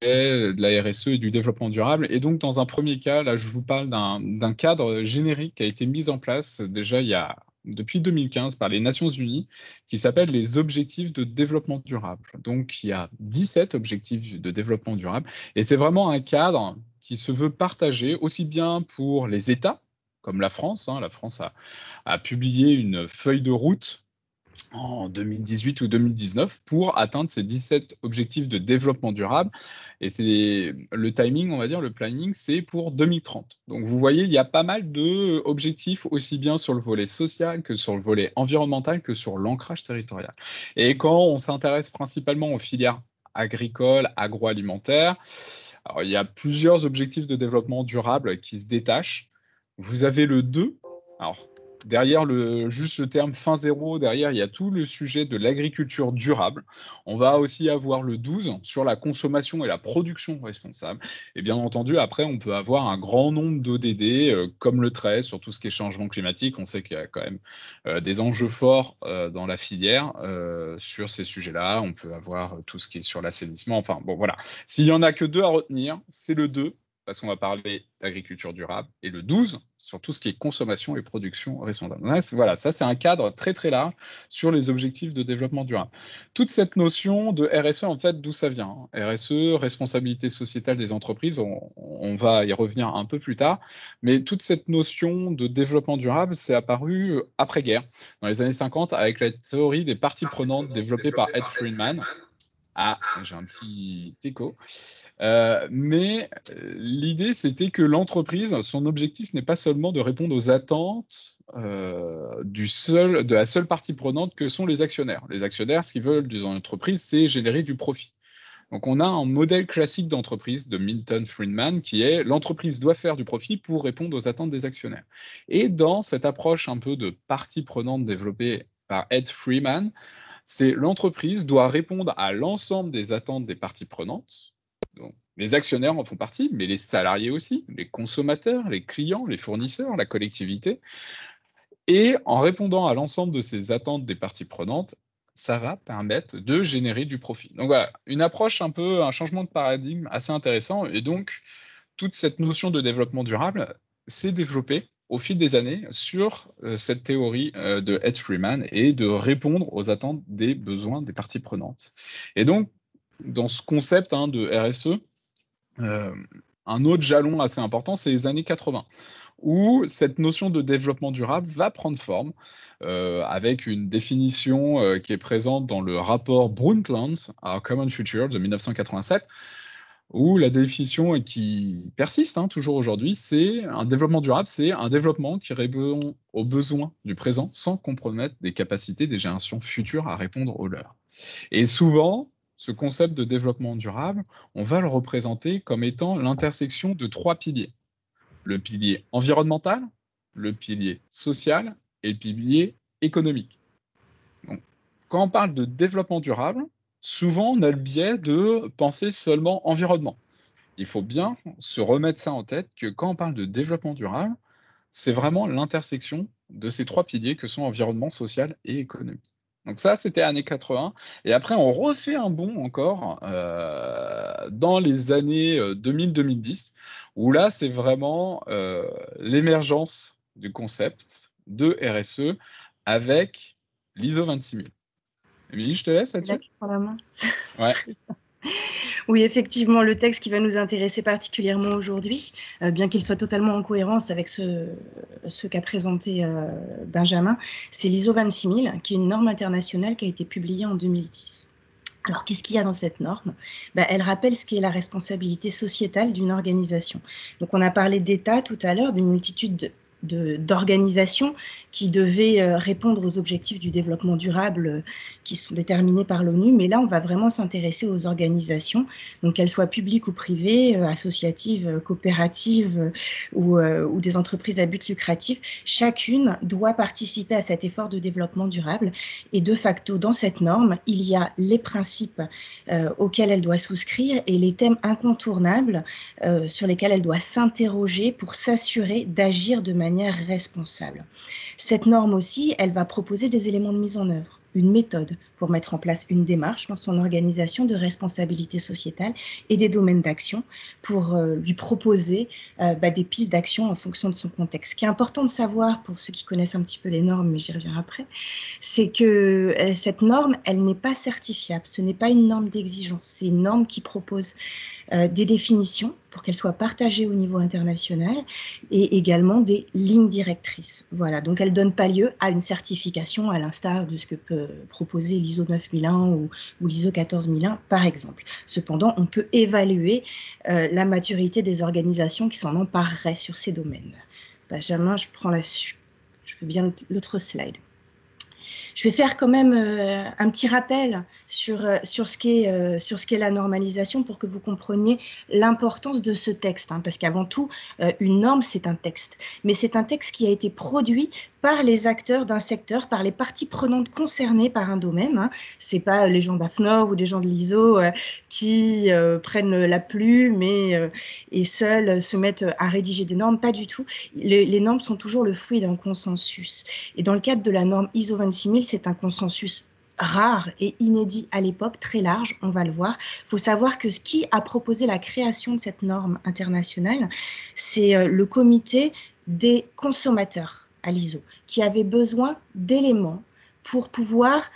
de la RSE et du développement durable. Et donc, dans un premier cas, là, je vous parle d'un cadre générique qui a été mis en place déjà depuis 2015 par les Nations Unies, qui s'appelle les objectifs de développement durable. Donc, il y a 17 objectifs de développement durable. Et c'est vraiment un cadre qui se veut partagé aussi bien pour les États, comme la France. La France a publié une feuille de route en 2018 ou 2019 pour atteindre ces 17 objectifs de développement durable. Et c'est le timing, on va dire, le planning, c'est pour 2030. Donc vous voyez, il y a pas mal d'objectifs, aussi bien sur le volet social que sur le volet environnemental que sur l'ancrage territorial. Et quand on s'intéresse principalement aux filières agricoles, agroalimentaires, alors il y a plusieurs objectifs de développement durable qui se détachent. Vous avez le 2. Alors, derrière juste le terme fin zéro, derrière, il y a tout le sujet de l'agriculture durable. On va aussi avoir le 12 sur la consommation et la production responsable. Et bien entendu, après, on peut avoir un grand nombre d'ODD, comme le 13, sur tout ce qui est changement climatique. On sait qu'il y a quand même des enjeux forts dans la filière sur ces sujets-là. On peut avoir tout ce qui est sur l'assainissement. Enfin, bon, voilà. S'il y en a que deux à retenir, c'est le 2 parce qu'on va parler d'agriculture durable, et le 12 sur tout ce qui est consommation et production responsable. Voilà, ça c'est un cadre très très large sur les objectifs de développement durable. Toute cette notion de RSE, en fait, d'où ça vient? RSE, responsabilité sociétale des entreprises, on va y revenir un peu plus tard, mais toute cette notion de développement durable, c'est apparu après-guerre, dans les années 50, avec la théorie des parties prenantes développée par Ed Friedman. Ah, j'ai un petit écho. Mais l'idée, c'était que l'entreprise, son objectif n'est pas seulement de répondre aux attentes de la seule partie prenante que sont les actionnaires. Les actionnaires, ce qu'ils veulent dans l'entreprise, c'est générer du profit. Donc, on a un modèle classique d'entreprise de Milton Friedman qui est l'entreprise doit faire du profit pour répondre aux attentes des actionnaires. Et dans cette approche un peu de partie prenante développée par Ed Freeman, c'est l'entreprise doit répondre à l'ensemble des attentes des parties prenantes. Donc, les actionnaires en font partie, mais les salariés aussi, les consommateurs, les clients, les fournisseurs, la collectivité. Et en répondant à l'ensemble de ces attentes des parties prenantes, ça va permettre de générer du profit. Donc voilà, une approche un peu, un changement de paradigme assez intéressant. Et donc, toute cette notion de développement durable s'est développée au fil des années sur cette théorie de Ed Freeman et de répondre aux attentes des besoins des parties prenantes. Et donc, dans ce concept de RSE, euh, un autre jalon assez important, c'est les années 80, où cette notion de développement durable va prendre forme avec une définition qui est présente dans le rapport Brundtland, Our Common Future de 1987, où la définition et qui persiste toujours aujourd'hui, c'est un développement durable, c'est un développement qui répond aux besoins du présent sans compromettre les capacités des générations futures à répondre aux leurs. Et souvent, ce concept de développement durable, on va le représenter comme étant l'intersection de trois piliers. Le pilier environnemental, le pilier social et le pilier économique. Donc, quand on parle de développement durable, souvent on a le biais de penser seulement environnement. Il faut bien se remettre ça en tête que quand on parle de développement durable, c'est vraiment l'intersection de ces trois piliers que sont environnement, social et économique. Donc ça, c'était années 80. Et après, on refait un bond encore dans les années 2000-2010, où là, c'est vraiment l'émergence du concept de RSE avec l'ISO 26000. Émilie, je te laisse Là, là-dessus. tu prends la main. Ouais. Très bien. Oui, effectivement, le texte qui va nous intéresser particulièrement aujourd'hui, bien qu'il soit totalement en cohérence avec ce qu'a présenté Benjamin, c'est l'ISO 26000, qui est une norme internationale qui a été publiée en 2010. Alors, qu'est-ce qu'il y a dans cette norme? Elle rappelle ce qu'est la responsabilité sociétale d'une organisation. Donc, on a parlé d'État tout à l'heure, d'une multitude d'organisations qui devaient répondre aux objectifs du développement durable qui sont déterminés par l'ONU. Mais là, on va vraiment s'intéresser aux organisations, donc qu'elles soient publiques ou privées, associatives, coopératives ou des entreprises à but lucratif. Chacune doit participer à cet effort de développement durable. Et de facto, dans cette norme, il y a les principes auxquels elle doit souscrire et les thèmes incontournables sur lesquels elle doit s'interroger pour s'assurer d'agir de manière responsable. Cette norme aussi, elle va proposer des éléments de mise en œuvre, une méthode pour mettre en place une démarche dans son organisation de responsabilité sociétale et des domaines d'action pour lui proposer des pistes d'action en fonction de son contexte. Ce qui est important de savoir pour ceux qui connaissent un petit peu les normes, mais j'y reviens après, c'est que cette norme, elle n'est pas certifiable. Ce n'est pas une norme d'exigence. C'est une norme qui propose des définitions pour qu'elles soient partagées au niveau international et également des lignes directrices. Voilà, donc elle ne donne pas lieu à une certification à l'instar de ce que peut proposer l'ISO 9001 ou l'ISO 14001 par exemple. Cependant, on peut évaluer la maturité des organisations qui s'en empareraient sur ces domaines. Benjamin, je veux bien l'autre slide. Je vais faire quand même un petit rappel sur ce qu'est la normalisation pour que vous compreniez l'importance de ce texte. Parce qu'avant tout, une norme, c'est un texte. Mais c'est un texte qui a été produit par les acteurs d'un secteur, par les parties prenantes concernées par un domaine. Ce n'est pas les gens d'AFNOR ou des gens de l'ISO qui prennent la plume et seuls se mettent à rédiger des normes. Pas du tout. Les normes sont toujours le fruit d'un consensus. Et dans le cadre de la norme ISO 26000, c'est un consensus rare et inédit à l'époque, très large, on va le voir. Il faut savoir que ce qui a proposé la création de cette norme internationale, c'est le comité des consommateurs à l'ISO, qui avait besoin d'éléments pour pouvoir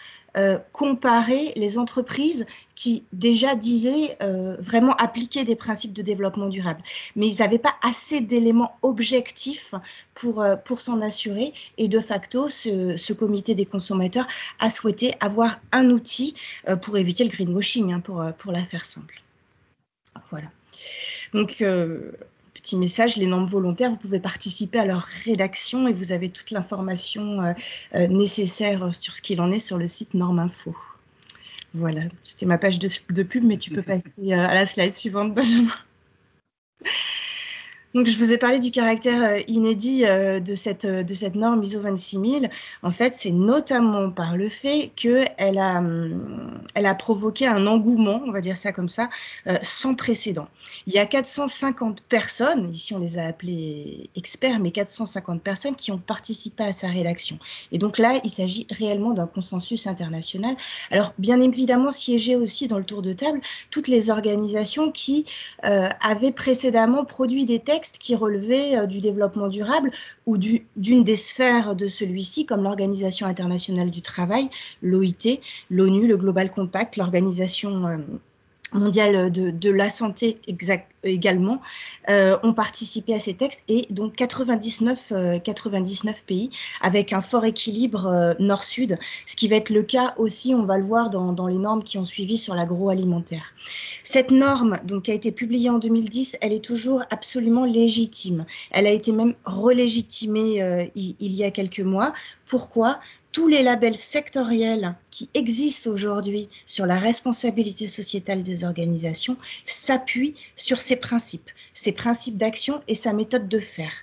comparer les entreprises qui déjà disaient vraiment appliquer des principes de développement durable. Mais ils n'avaient pas assez d'éléments objectifs pour s'en assurer. Et de facto, ce comité des consommateurs a souhaité avoir un outil pour éviter le greenwashing, pour la faire simple. Voilà. Donc, petit message, les normes volontaires, vous pouvez participer à leur rédaction et vous avez toute l'information nécessaire sur ce qu'il en est sur le site Normes Info. Voilà, c'était ma page de pub, mais tu peux passer à la slide suivante, Benjamin. Donc, je vous ai parlé du caractère inédit de cette norme ISO 26000. En fait, c'est notamment par le fait qu'elle a provoqué un engouement, on va dire ça comme ça, sans précédent. Il y a 450 personnes, ici on les a appelés experts, mais 450 personnes qui ont participé à sa rédaction. Et donc là, il s'agit réellement d'un consensus international. Alors, bien évidemment, siégeaient aussi dans le tour de table toutes les organisations qui avaient précédemment produit des textes qui relevaient du développement durable ou d'une des sphères de celui-ci, comme l'Organisation internationale du travail, l'OIT, l'ONU, le Global Compact, l'Organisation mondiale de la santé également, ont participé à ces textes, et donc 99 pays avec un fort équilibre nord-sud, ce qui va être le cas aussi, on va le voir dans les normes qui ont suivi sur l'agroalimentaire. Cette norme, donc, qui a été publiée en 2010, elle est toujours absolument légitime. Elle a été même relégitimée il y a quelques mois. Pourquoi ? Tous les labels sectoriels qui existent aujourd'hui sur la responsabilité sociétale des organisations s'appuient sur ces principes d'action et sa méthode de faire.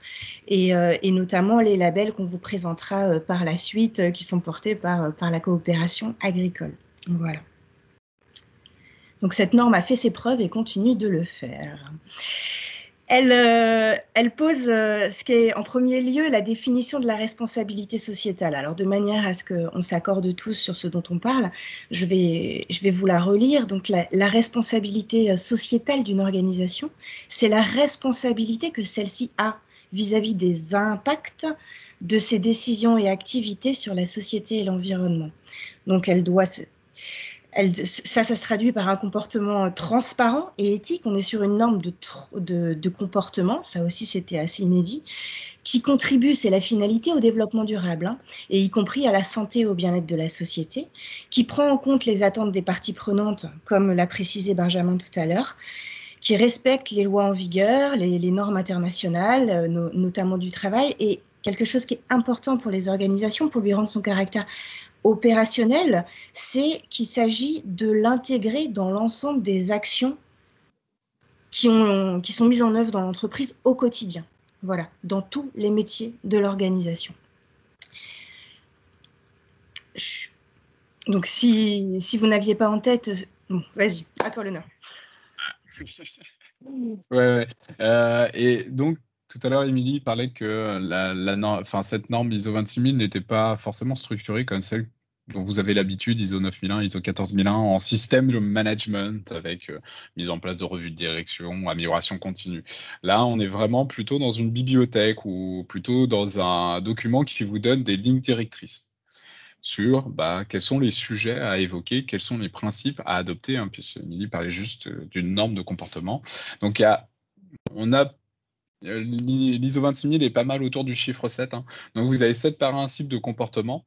Et notamment les labels qu'on vous présentera par la suite, qui sont portés par la coopération agricole. Voilà. Donc cette norme a fait ses preuves et continue de le faire. Elle pose ce qui est en premier lieu la définition de la responsabilité sociétale. Alors de manière à ce qu'on s'accorde tous sur ce dont on parle, je vais vous la relire. Donc la responsabilité sociétale d'une organisation, c'est la responsabilité que celle-ci a vis-à-vis des impacts de ses décisions et activités sur la société et l'environnement. Donc ça se traduit par un comportement transparent et éthique. On est sur une norme de comportement, ça aussi c'était assez inédit, qui contribue, c'est la finalité, au développement durable, et y compris à la santé et au bien-être de la société, qui prend en compte les attentes des parties prenantes, comme l'a précisé Benjamin tout à l'heure, qui respecte les lois en vigueur, les normes internationales, notamment du travail, et quelque chose qui est important pour les organisations, pour lui rendre son caractère opérationnel, c'est qu'il s'agit de l'intégrer dans l'ensemble des actions qui sont mises en œuvre dans l'entreprise au quotidien. Voilà, dans tous les métiers de l'organisation. Donc, si vous n'aviez pas en tête... Bon, vas-y, à toi l'honneur. Ouais. Et donc, tout à l'heure, Émilie parlait que cette norme ISO 26000 n'était pas forcément structurée comme celle dont vous avez l'habitude, ISO 9001, ISO 14001, en système de management avec mise en place de revues de direction, amélioration continue. Là, on est vraiment plutôt dans une bibliothèque ou plutôt dans un document qui vous donne des lignes directrices sur quels sont les sujets à évoquer, quels sont les principes à adopter, hein, puisque Émilie parlait juste d'une norme de comportement. Donc, on a l'ISO 26000 est pas mal autour du chiffre 7. Hein. Donc, vous avez 7 principes de comportement.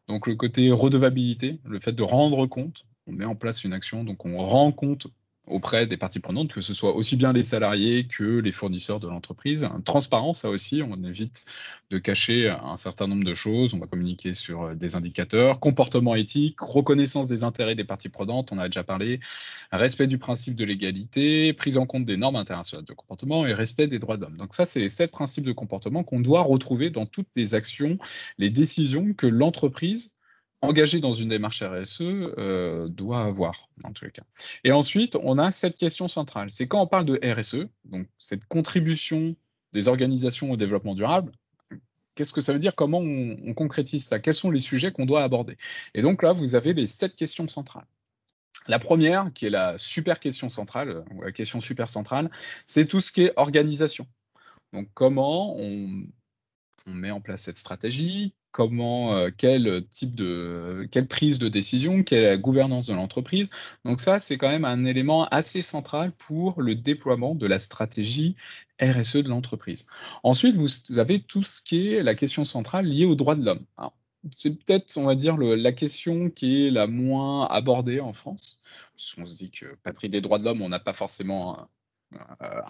Donc, le côté redevabilité, le fait de rendre compte, on met en place une action, donc on rend compte auprès des parties prenantes, que ce soit aussi bien les salariés que les fournisseurs de l'entreprise. Transparence, ça aussi, on évite de cacher un certain nombre de choses. On va communiquer sur des indicateurs. Comportement éthique, reconnaissance des intérêts des parties prenantes, on a déjà parlé. Respect du principe de l'égalité, prise en compte des normes internationales de comportement et respect des droits de l'homme. Donc ça, c'est les 7 principes de comportement qu'on doit retrouver dans toutes les actions, les décisions que l'entreprise engagée dans une démarche RSE doit avoir, dans tous les cas. Et ensuite, on a cette question centrale. C'est quand on parle de RSE, donc cette contribution des organisations au développement durable, qu'est-ce que ça veut dire? Comment on concrétise ça? Quels sont les sujets qu'on doit aborder? Et donc là, vous avez les 7 questions centrales. La première, qui est la super question centrale, ou la question super centrale, c'est tout ce qui est organisation. Donc comment on met en place cette stratégie, quelle prise de décision, quelle est la gouvernance de l'entreprise. Donc ça, c'est quand même un élément assez central pour le déploiement de la stratégie RSE de l'entreprise. Ensuite, vous avez tout ce qui est la question centrale liée aux droits de l'homme. C'est peut-être, on va dire, la question qui est la moins abordée en France. On se dit que patrie des droits de l'homme, on n'a pas forcément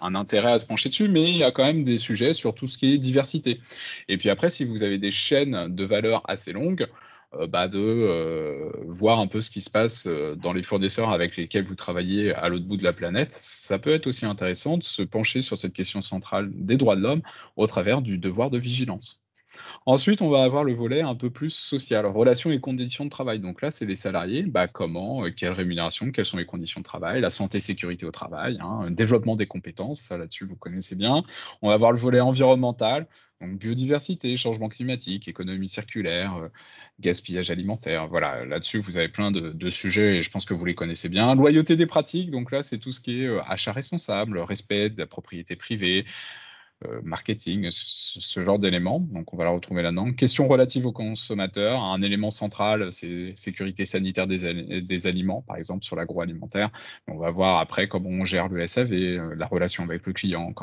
un intérêt à se pencher dessus, mais il y a quand même des sujets sur tout ce qui est diversité. Et puis après, si vous avez des chaînes de valeur assez longues, voir un peu ce qui se passe dans les fournisseurs avec lesquels vous travaillez à l'autre bout de la planète, ça peut être aussi intéressant de se pencher sur cette question centrale des droits de l'homme au travers du devoir de vigilance. Ensuite, on va avoir le volet un peu plus social, relations et conditions de travail. Donc là, c'est les salariés, comment, quelle rémunération, quelles sont les conditions de travail, la santé, sécurité au travail, hein, développement des compétences, ça là-dessus vous connaissez bien. On va avoir le volet environnemental, donc biodiversité, changement climatique, économie circulaire, gaspillage alimentaire. Voilà, là-dessus vous avez plein de sujets et je pense que vous les connaissez bien. Loyauté des pratiques, donc là c'est tout ce qui est achat responsable, respect de la propriété privée, marketing, ce genre d'éléments. Donc, on va la retrouver là-dedans. Question relative aux consommateurs. Un élément central, c'est sécurité sanitaire des aliments, par exemple, sur l'agroalimentaire. On va voir après comment on gère le SAV, la relation avec le client,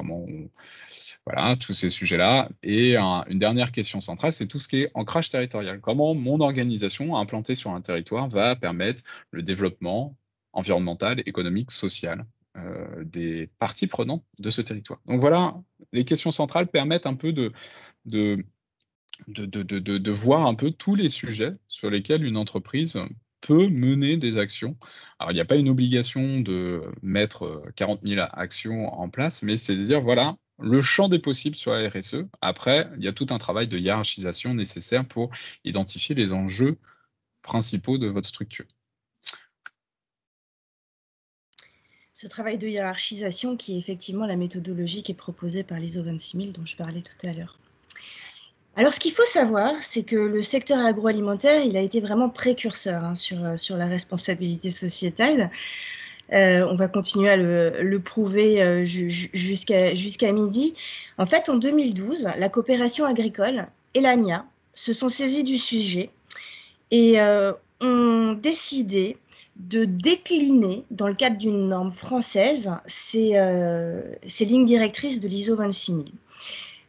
voilà, tous ces sujets-là. Et une dernière question centrale, c'est tout ce qui est ancrage territorial. Comment mon organisation implantée sur un territoire va permettre le développement environnemental, économique, social des parties prenantes de ce territoire. Donc voilà, les questions centrales permettent un peu de voir un peu tous les sujets sur lesquels une entreprise peut mener des actions. Alors, il n'y a pas une obligation de mettre 40 000 actions en place, mais c'est de dire, voilà, le champ des possibles sur la RSE. Après, il y a tout un travail de hiérarchisation nécessaire pour identifier les enjeux principaux de votre structure. Ce travail de hiérarchisation qui est effectivement la méthodologie qui est proposée par l'ISO 26000 dont je parlais tout à l'heure. Alors, ce qu'il faut savoir, c'est que le secteur agroalimentaire, il a été vraiment précurseur sur la responsabilité sociétale. On va continuer à le prouver jusqu'à midi. En fait, en 2012, la coopération agricole et l'ANIA se sont saisis du sujet et ont décidé de décliner, dans le cadre d'une norme française, ces lignes directrices de l'ISO 26000.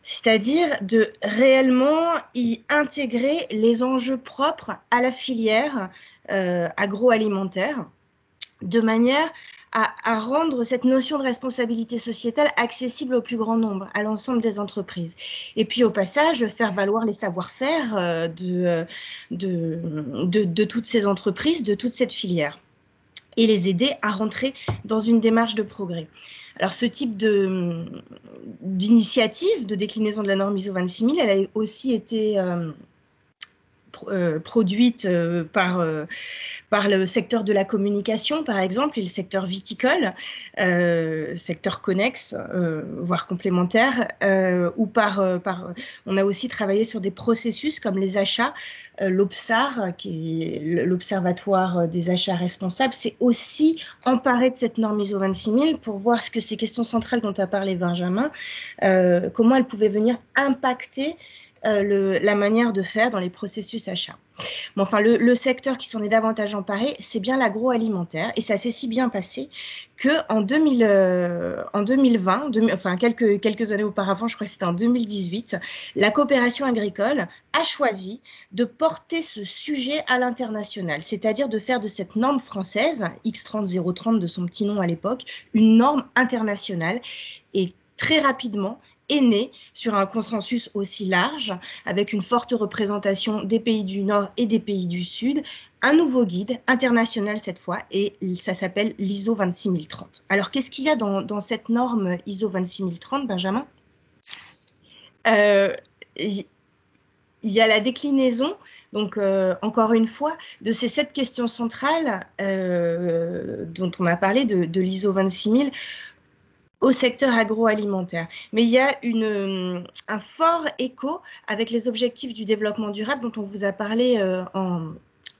C'est-à-dire de réellement y intégrer les enjeux propres à la filière agroalimentaire, de manière à rendre cette notion de responsabilité sociétale accessible au plus grand nombre, à l'ensemble des entreprises. Et puis au passage, faire valoir les savoir-faire de toutes ces entreprises, de toute cette filière, et les aider à rentrer dans une démarche de progrès. Alors ce type d'initiative de déclinaison de la norme ISO 26000, elle a aussi été produites par le secteur de la communication, par exemple, et le secteur viticole, secteur connexe, voire complémentaire, ou on a aussi travaillé sur des processus comme les achats. L'OPSAR, qui est l'Observatoire des achats responsables, s'est aussi emparé de cette norme ISO 26000 pour voir ce que ces questions centrales dont a parlé Benjamin, comment elles pouvaient venir impacter la manière de faire dans les processus achats. Mais enfin, le secteur qui s'en est davantage emparé, c'est bien l'agroalimentaire, et ça s'est si bien passé qu'en 2020, enfin quelques années auparavant, je crois que c'était en 2018, la coopération agricole a choisi de porter ce sujet à l'international, c'est-à-dire de faire de cette norme française, X30 de son petit nom à l'époque, une norme internationale, et très rapidement, est né sur un consensus aussi large, avec une forte représentation des pays du Nord et des pays du Sud, un nouveau guide international cette fois, et ça s'appelle l'ISO 26030. Alors, qu'est-ce qu'il y a dans cette norme ISO 26030, Benjamin? Il y a la déclinaison, donc encore une fois, de ces 7 questions centrales dont on a parlé de l'ISO 26000, au secteur agroalimentaire. Mais il y a un fort écho avec les objectifs du développement durable dont on vous a parlé en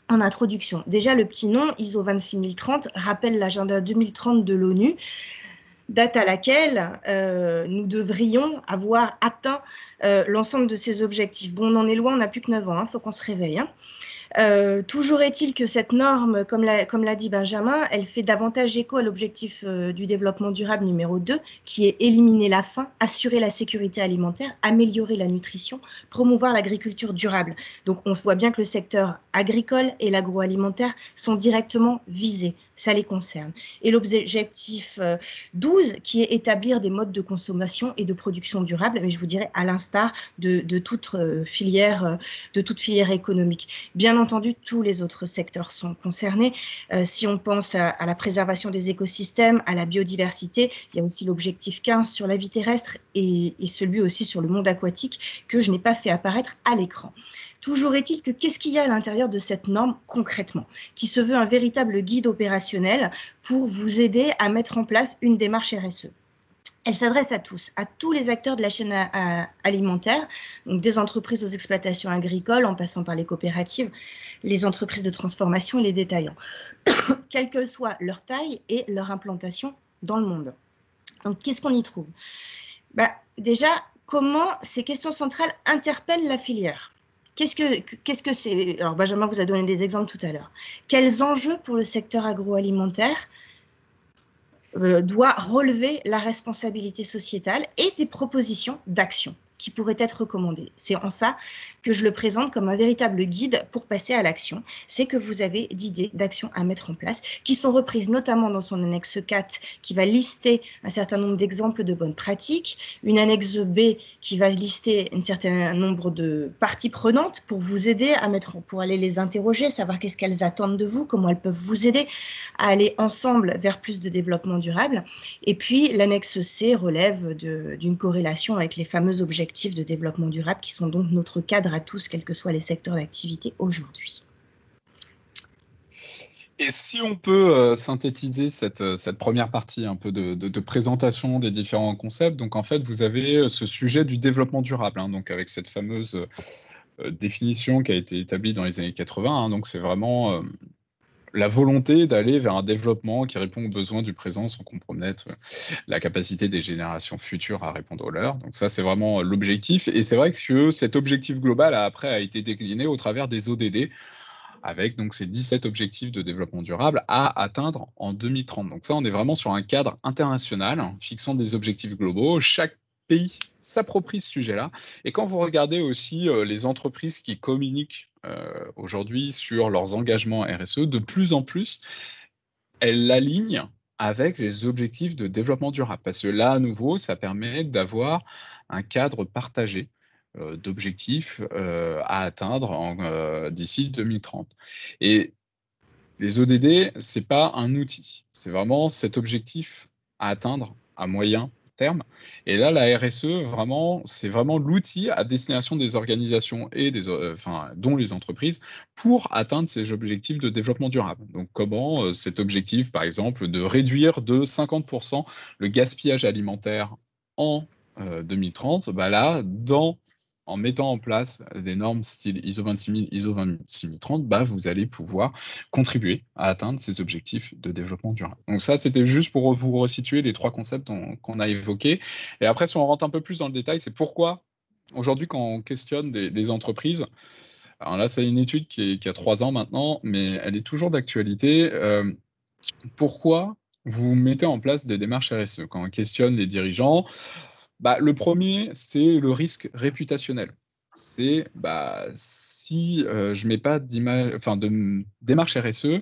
introduction. Déjà, le petit nom, ISO 26030, rappelle l'agenda 2030 de l'ONU, date à laquelle nous devrions avoir atteint l'ensemble de ces objectifs. Bon, on en est loin, on n'a plus que 9 ans, faut qu'on se réveille. Toujours est-il que cette norme, comme l'a dit Benjamin, elle fait davantage écho à l'objectif du développement durable numéro 2, qui est éliminer la faim, assurer la sécurité alimentaire, améliorer la nutrition, promouvoir l'agriculture durable. Donc on voit bien que le secteur agricole et l'agroalimentaire sont directement visés, ça les concerne. Et l'objectif 12, qui est établir des modes de consommation et de production durable, mais je vous dirais à l'instar de toute filière économique. Bien entendu, tous les autres secteurs sont concernés. Si on pense à la préservation des écosystèmes, à la biodiversité, il y a aussi l'objectif 15 sur la vie terrestre et celui aussi sur le monde aquatique que je n'ai pas fait apparaître à l'écran. Toujours est-il que qu'est-ce qu'il y a à l'intérieur de cette norme concrètement, qui se veut un véritable guide opérationnel pour vous aider à mettre en place une démarche RSE. Elle s'adresse à tous les acteurs de la chaîne alimentaire, donc des entreprises aux exploitations agricoles, en passant par les coopératives, les entreprises de transformation et les détaillants, quelle que soit leur taille et leur implantation dans le monde. Donc, qu'est-ce qu'on y trouve? Déjà, comment ces questions centrales interpellent la filière? Qu'est-ce que c'est? Alors, Benjamin vous a donné des exemples tout à l'heure. Quels enjeux pour le secteur agroalimentaire doit relever la responsabilité sociétale et des propositions d'action qui pourraient être recommandées. C'est en ça que je le présente comme un véritable guide pour passer à l'action. C'est que vous avez d'idées d'actions à mettre en place qui sont reprises notamment dans son annexe 4 qui va lister un certain nombre d'exemples de bonnes pratiques, une annexe B qui va lister un certain nombre de parties prenantes pour vous aider pour aller les interroger, savoir qu'est-ce qu'elles attendent de vous, comment elles peuvent vous aider à aller ensemble vers plus de développement durable. Et puis l'annexe C relève d'une corrélation avec les fameux objectifs de développement durable qui sont donc notre cadre à tous, quels que soient les secteurs d'activité aujourd'hui. Et si on peut synthétiser cette première partie un peu de présentation des différents concepts, donc en fait vous avez ce sujet du développement durable, donc avec cette fameuse définition qui a été établie dans les années 80, donc c'est vraiment la volonté d'aller vers un développement qui répond aux besoins du présent sans compromettre la capacité des générations futures à répondre aux leurs. Donc ça, c'est vraiment l'objectif. Et c'est vrai que cet objectif global a été décliné au travers des ODD, avec donc ces 17 objectifs de développement durable à atteindre en 2030. Donc ça, on est vraiment sur un cadre international fixant des objectifs globaux. Chaque pays s'approprie ce sujet-là. Et quand vous regardez aussi les entreprises qui communiquent aujourd'hui sur leurs engagements RSE, de plus en plus, elles l'alignent avec les objectifs de développement durable. Parce que là, à nouveau, ça permet d'avoir un cadre partagé d'objectifs à atteindre d'ici 2030. Et les ODD, ce n'est pas un outil, c'est vraiment cet objectif à atteindre à moyen terme. Et là, la RSE, vraiment, c'est vraiment l'outil à destination des organisations et dont les entreprises, pour atteindre ces objectifs de développement durable. Donc, comment cet objectif, par exemple, de réduire de 50% le gaspillage alimentaire en 2030, bah là, en mettant en place des normes style ISO 26000, ISO 26030, bah, vous allez pouvoir contribuer à atteindre ces objectifs de développement durable. Donc ça, c'était juste pour vous resituer les 3 concepts qu'on a évoqués. Et après, si on rentre un peu plus dans le détail, c'est pourquoi aujourd'hui, quand on questionne des entreprises, alors là, c'est une étude qui a 3 ans maintenant, mais elle est toujours d'actualité. Pourquoi vous mettez en place des démarches RSE? Quand on questionne les dirigeants, bah, le premier, c'est le risque réputationnel. C'est, bah, si, je mets pas de démarche RSE,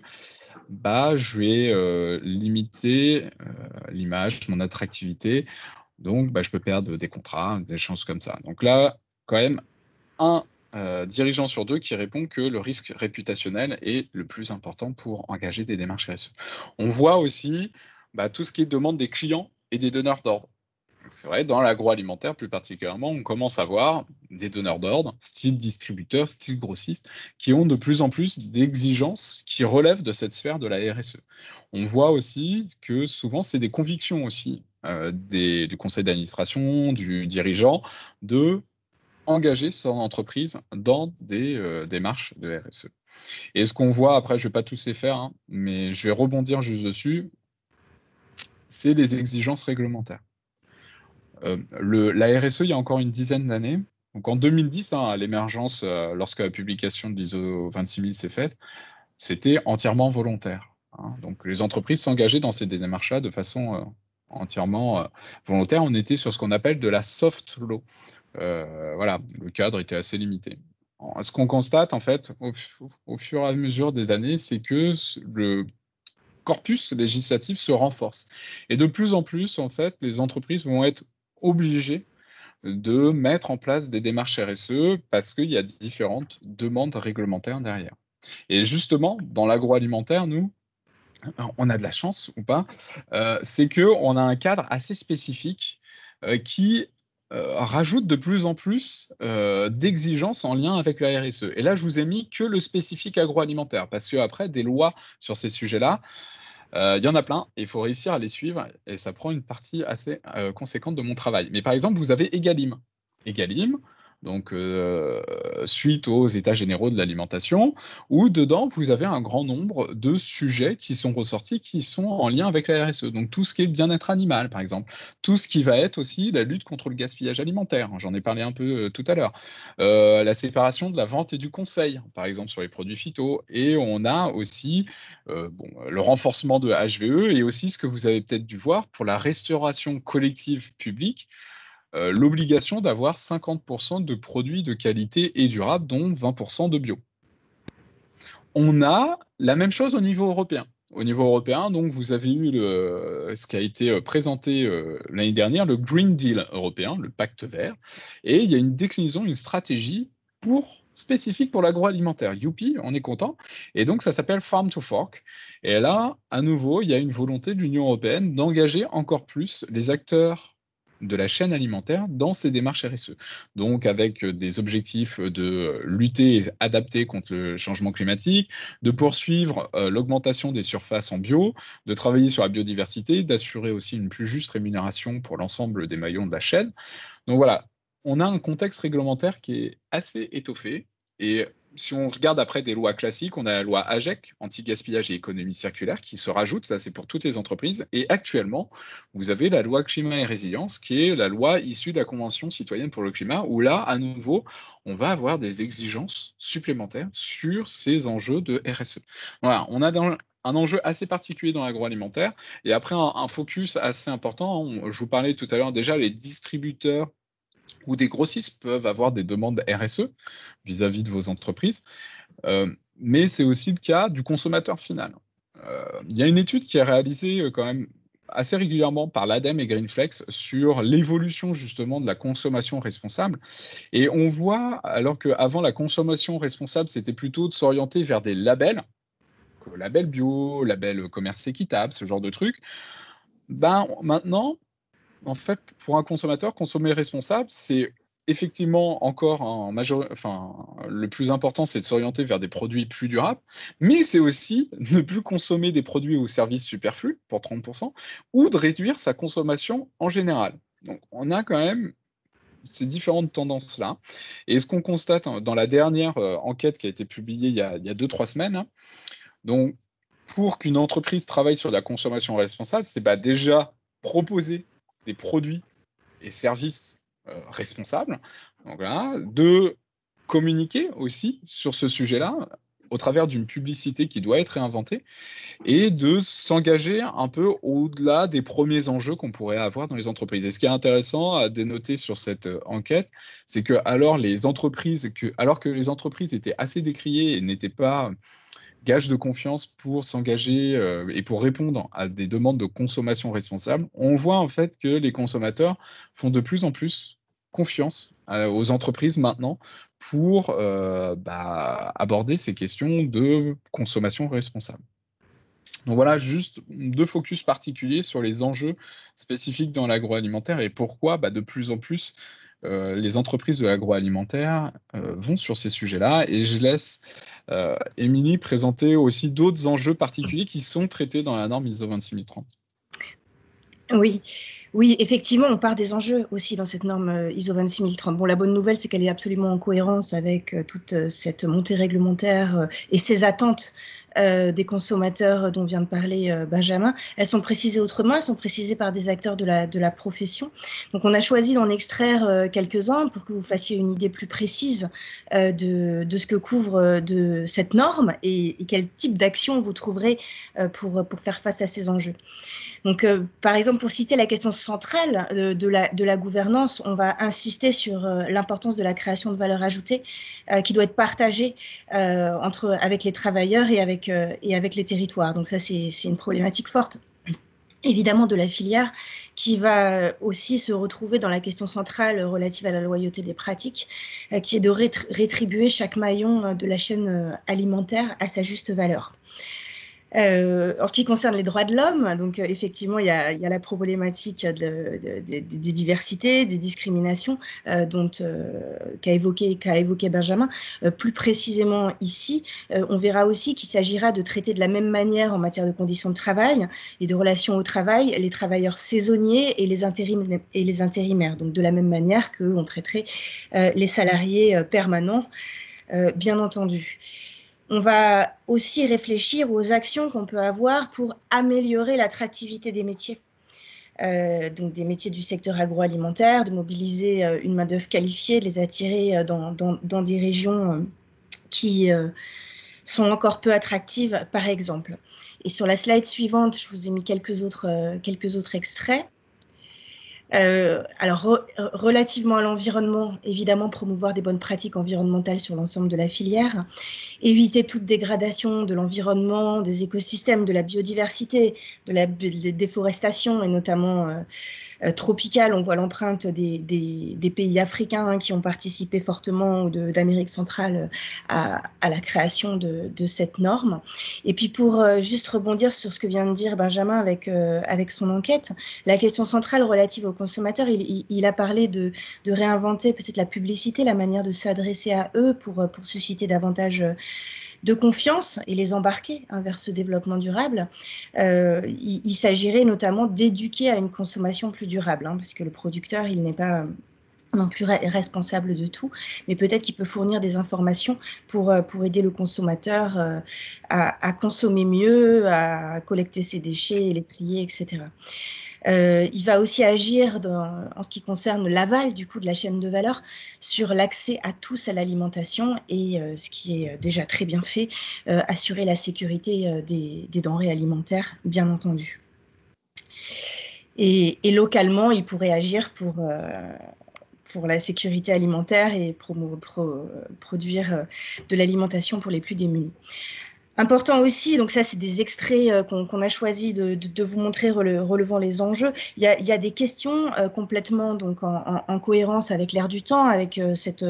bah, je vais, limiter, l'image, mon attractivité, donc bah, je peux perdre des contrats, des choses comme ça. Donc là, quand même, un dirigeant sur 2 qui répond que le risque réputationnel est le plus important pour engager des démarches RSE. On voit aussi, bah, tout ce qui est demande des clients et des donneurs d'ordre. C'est vrai, dans l'agroalimentaire plus particulièrement, on commence à voir des donneurs d'ordre, style distributeur, style grossiste, qui ont de plus en plus d'exigences qui relèvent de cette sphère de la RSE. On voit aussi que souvent, c'est des convictions aussi du conseil d'administration, du dirigeant, de engager son entreprise dans des démarches de RSE. Et ce qu'on voit, après, je ne vais pas tous les faire, hein, mais je vais rebondir juste dessus, c'est les exigences réglementaires. La RSE, il y a encore une dizaine d'années, donc en 2010, hein, à l'émergence, lorsque la publication de l'ISO 26000 s'est faite, c'était entièrement volontaire, hein. Donc les entreprises s'engageaient dans ces démarches-là de façon entièrement volontaire. On était sur ce qu'on appelle de la soft law. Voilà, le cadre était assez limité. Ce qu'on constate, en fait, au fur et à mesure des années, c'est que le corpus législatif se renforce. Et de plus en plus, en fait, les entreprises vont être obligées de mettre en place des démarches RSE parce qu'il y a différentes demandes réglementaires derrière. Et justement, dans l'agroalimentaire, nous, on a de la chance ou pas, c'est qu'on a un cadre assez spécifique qui rajoute de plus en plus d'exigences en lien avec la RSE. Et là, je vous ai mis que le spécifique agroalimentaire, parce qu'après, des lois sur ces sujets-là, il y en a plein et il faut réussir à les suivre et ça prend une partie assez conséquente de mon travail. Mais par exemple, vous avez Egalim. Egalim, donc suite aux états généraux de l'alimentation, où dedans, vous avez un grand nombre de sujets qui sont ressortis, qui sont en lien avec la RSE. Donc tout ce qui est bien-être animal, par exemple. Tout ce qui va être aussi la lutte contre le gaspillage alimentaire. J'en ai parlé un peu tout à l'heure. La séparation de la vente et du conseil, par exemple sur les produits phyto. Et on a aussi le renforcement de HVE et aussi ce que vous avez peut-être dû voir pour la restauration collective publique, l'obligation d'avoir 50% de produits de qualité et durable, dont 20% de bio. On a la même chose au niveau européen. Au niveau européen, donc, vous avez eu ce qui a été présenté l'année dernière, le Green Deal européen, le pacte vert, et il y a une déclinaison, une stratégie spécifique pour l'agroalimentaire. Youpi, on est content. Et donc, ça s'appelle Farm to Fork. Et là, à nouveau, il y a une volonté de l'Union européenne d'engager encore plus les acteurs de la chaîne alimentaire dans ces démarches RSE. Donc, avec des objectifs de lutter et adapter contre le changement climatique, de poursuivre l'augmentation des surfaces en bio, de travailler sur la biodiversité, d'assurer aussi une plus juste rémunération pour l'ensemble des maillons de la chaîne. Donc voilà, on a un contexte réglementaire qui est assez étoffé. Et si on regarde après des lois classiques, on a la loi AGEC, anti-gaspillage et économie circulaire, qui se rajoute, ça c'est pour toutes les entreprises. Et actuellement, vous avez la loi climat et résilience, qui est la loi issue de la Convention citoyenne pour le climat, où là, à nouveau, on va avoir des exigences supplémentaires sur ces enjeux de RSE. Voilà, on a un enjeu assez particulier dans l'agroalimentaire. Et après, un focus assez important, je vous parlais tout à l'heure déjà, les distributeurs ou des grossistes peuvent avoir des demandes RSE vis-à-vis de vos entreprises, mais c'est aussi le cas du consommateur final. Il y a une étude qui est réalisée quand même assez régulièrement par l'ADEME et Greenflex sur l'évolution justement de la consommation responsable. Et on voit, alors qu'avant la consommation responsable, c'était plutôt de s'orienter vers des labels, label bio, label commerce équitable, ce genre de trucs, ben maintenant, En fait, pour un consommateur, consommer responsable, c'est effectivement encore le plus important, c'est de s'orienter vers des produits plus durables, mais c'est aussi ne plus consommer des produits ou services superflus pour 30 ou de réduire sa consommation en général. Donc on a quand même ces différentes tendances-là et ce qu'on constate, dans la dernière, enquête qui a été publiée il y a 2-3 semaines, hein, donc pour qu'une entreprise travaille sur la consommation responsable, c'est, bah, déjà proposer des produits et services responsables. Donc là, de communiquer aussi sur ce sujet-là au travers d'une publicité qui doit être réinventée et de s'engager un peu au-delà des premiers enjeux qu'on pourrait avoir dans les entreprises. Et ce qui est intéressant à dénoter sur cette enquête, c'est que alors que les entreprises étaient assez décriées et n'étaient pas gage de confiance pour s'engager, et pour répondre à des demandes de consommation responsable, on voit en fait que les consommateurs font de plus en plus confiance, aux entreprises maintenant pour, aborder ces questions de consommation responsable. Donc voilà, juste 2 focus particuliers sur les enjeux spécifiques dans l'agroalimentaire et pourquoi, bah, de plus en plus, les entreprises de l'agroalimentaire, vont sur ces sujets-là et je laisse, Émilie présenter aussi d'autres enjeux particuliers qui sont traités dans la norme ISO 26030. Oui, oui, effectivement, on part des enjeux aussi dans cette norme ISO 26030. Bon, la bonne nouvelle, c'est qu'elle est absolument en cohérence avec toute cette montée réglementaire et ces attentes des consommateurs dont vient de parler Benjamin. Elles sont précisées autrement, elles sont précisées par des acteurs de la profession. Donc, on a choisi d'en extraire quelques-uns pour que vous fassiez une idée plus précise de ce que couvre de cette norme et quel type d'action vous trouverez pour faire face à ces enjeux. Donc, par exemple, pour citer la question centrale de la gouvernance, on va insister sur l'importance de la création de valeur ajoutée qui doit être partagée avec les travailleurs et avec les territoires. Donc ça, c'est une problématique forte, évidemment, de la filière qui va aussi se retrouver dans la question centrale relative à la loyauté des pratiques, qui est de rétribuer chaque maillon de la chaîne alimentaire à sa juste valeur. En ce qui concerne les droits de l'homme, donc effectivement, il y a la problématique des diversités, des discriminations qu'a évoqué Benjamin. Plus précisément ici, on verra aussi qu'il s'agira de traiter de la même manière en matière de conditions de travail et de relations au travail les travailleurs saisonniers et les intérimaires, donc de la même manière qu'on traiterait les salariés permanents, bien entendu. On va aussi réfléchir aux actions qu'on peut avoir pour améliorer l'attractivité des métiers. Donc des métiers du secteur agroalimentaire, de mobiliser une main-d'œuvre qualifiée, de les attirer dans des régions qui sont encore peu attractives, par exemple. Et sur la slide suivante, je vous ai mis quelques autres extraits. Alors, relativement à l'environnement, évidemment, promouvoir des bonnes pratiques environnementales sur l'ensemble de la filière, éviter toute dégradation de l'environnement, des écosystèmes, de la biodiversité, de la déforestation et notamment tropicale. On voit l'empreinte des pays africains qui ont participé fortement, ou d'Amérique centrale, à la création de cette norme. Et puis pour juste rebondir sur ce que vient de dire Benjamin avec son enquête, la question centrale relative aux consommateurs, il a parlé de réinventer peut-être la publicité, la manière de s'adresser à eux pour susciter davantage de confiance et les embarquer vers ce développement durable. Il s'agirait notamment d'éduquer à une consommation plus durable, parce que le producteur, il n'est pas non plus responsable de tout, mais peut-être qu'il peut fournir des informations pour aider le consommateur à consommer mieux, à collecter ses déchets, les trier, etc. Il va aussi agir en ce qui concerne l'aval du coup de la chaîne de valeur sur l'accès à tous à l'alimentation et ce qui est déjà très bien fait, assurer la sécurité des denrées alimentaires, bien entendu. Et localement, il pourrait agir pour la sécurité alimentaire et produire de l'alimentation pour les plus démunis. Important aussi, donc ça c'est des extraits qu'on a choisi de vous montrer relevant les enjeux. Il y a des questions complètement donc en cohérence avec l'air du temps, avec cette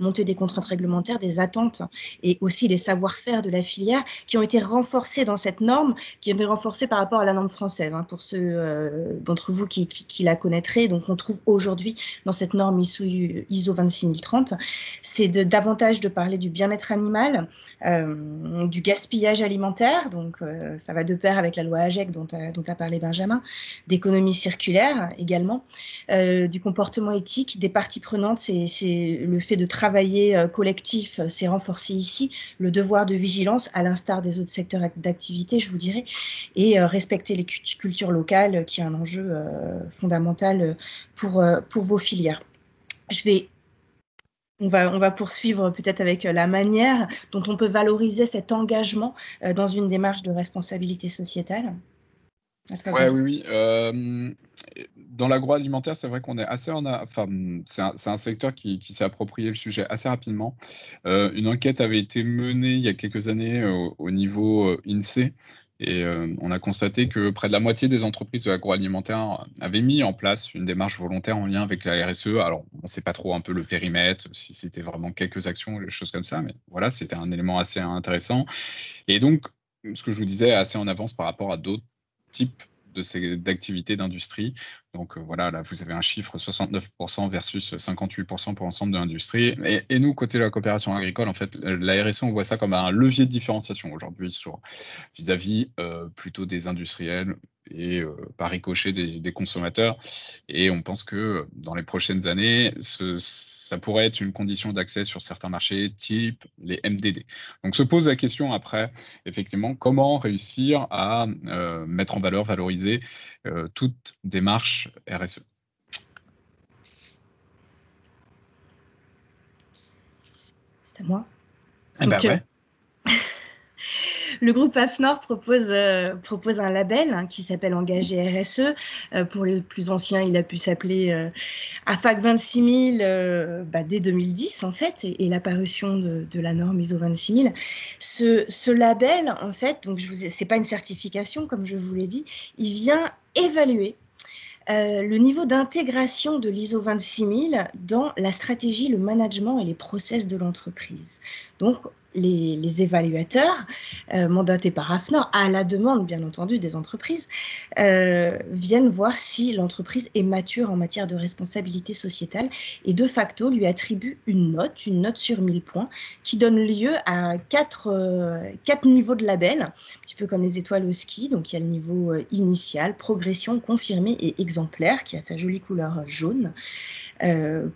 montée des contraintes réglementaires, des attentes et aussi les savoir-faire de la filière qui ont été renforcés dans cette norme, qui ont été renforcés par rapport à la norme française, hein, pour ceux d'entre vous qui la connaîtraient. Donc on trouve aujourd'hui dans cette norme ISO 26030, c'est davantage de parler du bien-être animal, du gaspillage alimentaire, donc ça va de pair avec la loi AGEC dont a parlé Benjamin, d'économie circulaire également, du comportement éthique des parties prenantes, c'est le fait de travailler collectif, c'est renforcé ici, le devoir de vigilance à l'instar des autres secteurs d'activité, je vous dirais, et respecter les cultures locales qui est un enjeu fondamental pour vos filières. On va poursuivre peut-être avec la manière dont on peut valoriser cet engagement dans une démarche de responsabilité sociétale. Ouais, oui. Dans l'agroalimentaire, c'est vrai qu'on est assez enfin, c'est un secteur qui s'est approprié le sujet assez rapidement. Une enquête avait été menée il y a quelques années au niveau INSEE. Et on a constaté que près de la moitié des entreprises de l'agroalimentaire avaient mis en place une démarche volontaire en lien avec la RSE. Alors, on ne sait pas trop un peu le périmètre, si c'était vraiment quelques actions, des choses comme ça, mais voilà, c'était un élément assez intéressant. Et donc, ce que je vous disais, assez en avance par rapport à d'autres types d'activités d'industrie. Donc voilà, là vous avez un chiffre 69% versus 58% pour l'ensemble de l'industrie. Et nous, côté de la coopération agricole, en fait, la RSE, on voit ça comme un levier de différenciation aujourd'hui vis-à-vis plutôt des industriels et par ricochet des consommateurs. Et on pense que dans les prochaines années, ça pourrait être une condition d'accès sur certains marchés, type les MDD. Donc se pose la question après, effectivement, comment réussir à mettre en valeur, valoriser toute démarche RSE. C'est à moi. Donc, ouais. Le groupe AFNOR propose un label hein, qui s'appelle Engagé RSE. Pour les plus anciens, il a pu s'appeler AFAC 26000 dès 2010 en fait, et la parution de la norme ISO 26000. Ce label, en fait, donc c'est pas une certification comme je vous l'ai dit, il vient évaluer le niveau d'intégration de l'ISO 26000 dans la stratégie, le management et les process de l'entreprise. Donc, les évaluateurs mandatés par AFNOR, à la demande bien entendu des entreprises, viennent voir si l'entreprise est mature en matière de responsabilité sociétale et de facto lui attribuent une note sur 1000 points qui donne lieu à quatre niveaux de label, un petit peu comme les étoiles au ski. Donc il y a le niveau initial, progression, confirmé et exemplaire qui a sa jolie couleur jaune.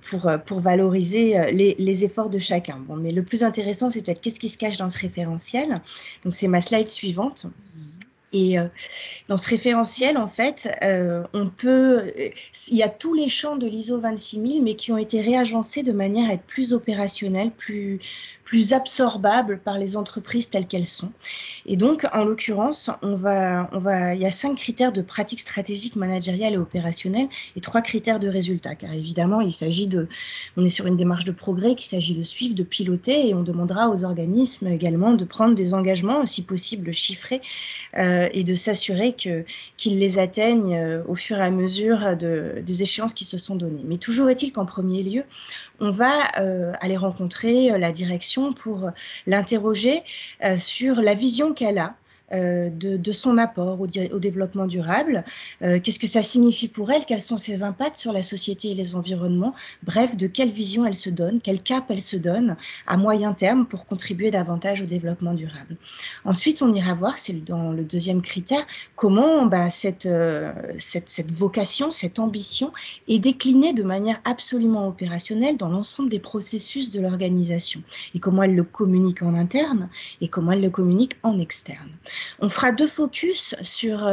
Pour valoriser les efforts de chacun. Bon, mais le plus intéressant, c'est peut-être qu'est-ce qui se cache dans ce référentiel. Donc, c'est ma slide suivante. Et dans ce référentiel, en fait, il y a tous les champs de l'ISO 26000, mais qui ont été réagencés de manière à être plus opérationnels, plus absorbables par les entreprises telles qu'elles sont. Et donc, en l'occurrence, il y a 5 critères de pratique stratégique, managériale et opérationnelle et 3 critères de résultat. Car évidemment, on est sur une démarche de progrès qu'il s'agit de suivre, de piloter, et on demandera aux organismes également de prendre des engagements, si possible chiffrés, et de s'assurer qu'ils les atteignent au fur et à mesure des échéances qui se sont données. Mais toujours est-il qu'en premier lieu, on va aller rencontrer la direction pour l'interroger sur la vision qu'elle a de son apport au développement durable, qu'est-ce que ça signifie pour elle, quels sont ses impacts sur la société et les environnements, bref, de quelle vision elle se donne, quel cap elle se donne à moyen terme pour contribuer davantage au développement durable. Ensuite, on ira voir, c'est dans le deuxième critère, comment cette vocation, cette ambition est déclinée de manière absolument opérationnelle dans l'ensemble des processus de l'organisation et comment elle le communique en interne et comment elle le communique en externe. On fera 2 focus sur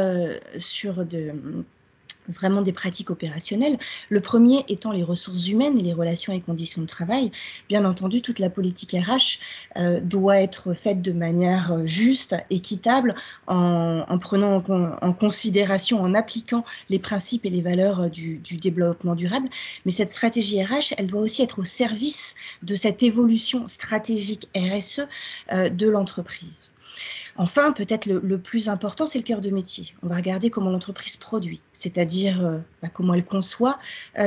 vraiment des pratiques opérationnelles. Le premier étant les ressources humaines et les relations et conditions de travail. Bien entendu, toute la politique RH doit être faite de manière juste, équitable, en prenant en considération, en appliquant les principes et les valeurs du développement durable. Mais cette stratégie RH, elle doit aussi être au service de cette évolution stratégique RSE de l'entreprise. Enfin, peut-être le plus important, c'est le cœur de métier. On va regarder comment l'entreprise produit, c'est-à-dire comment elle conçoit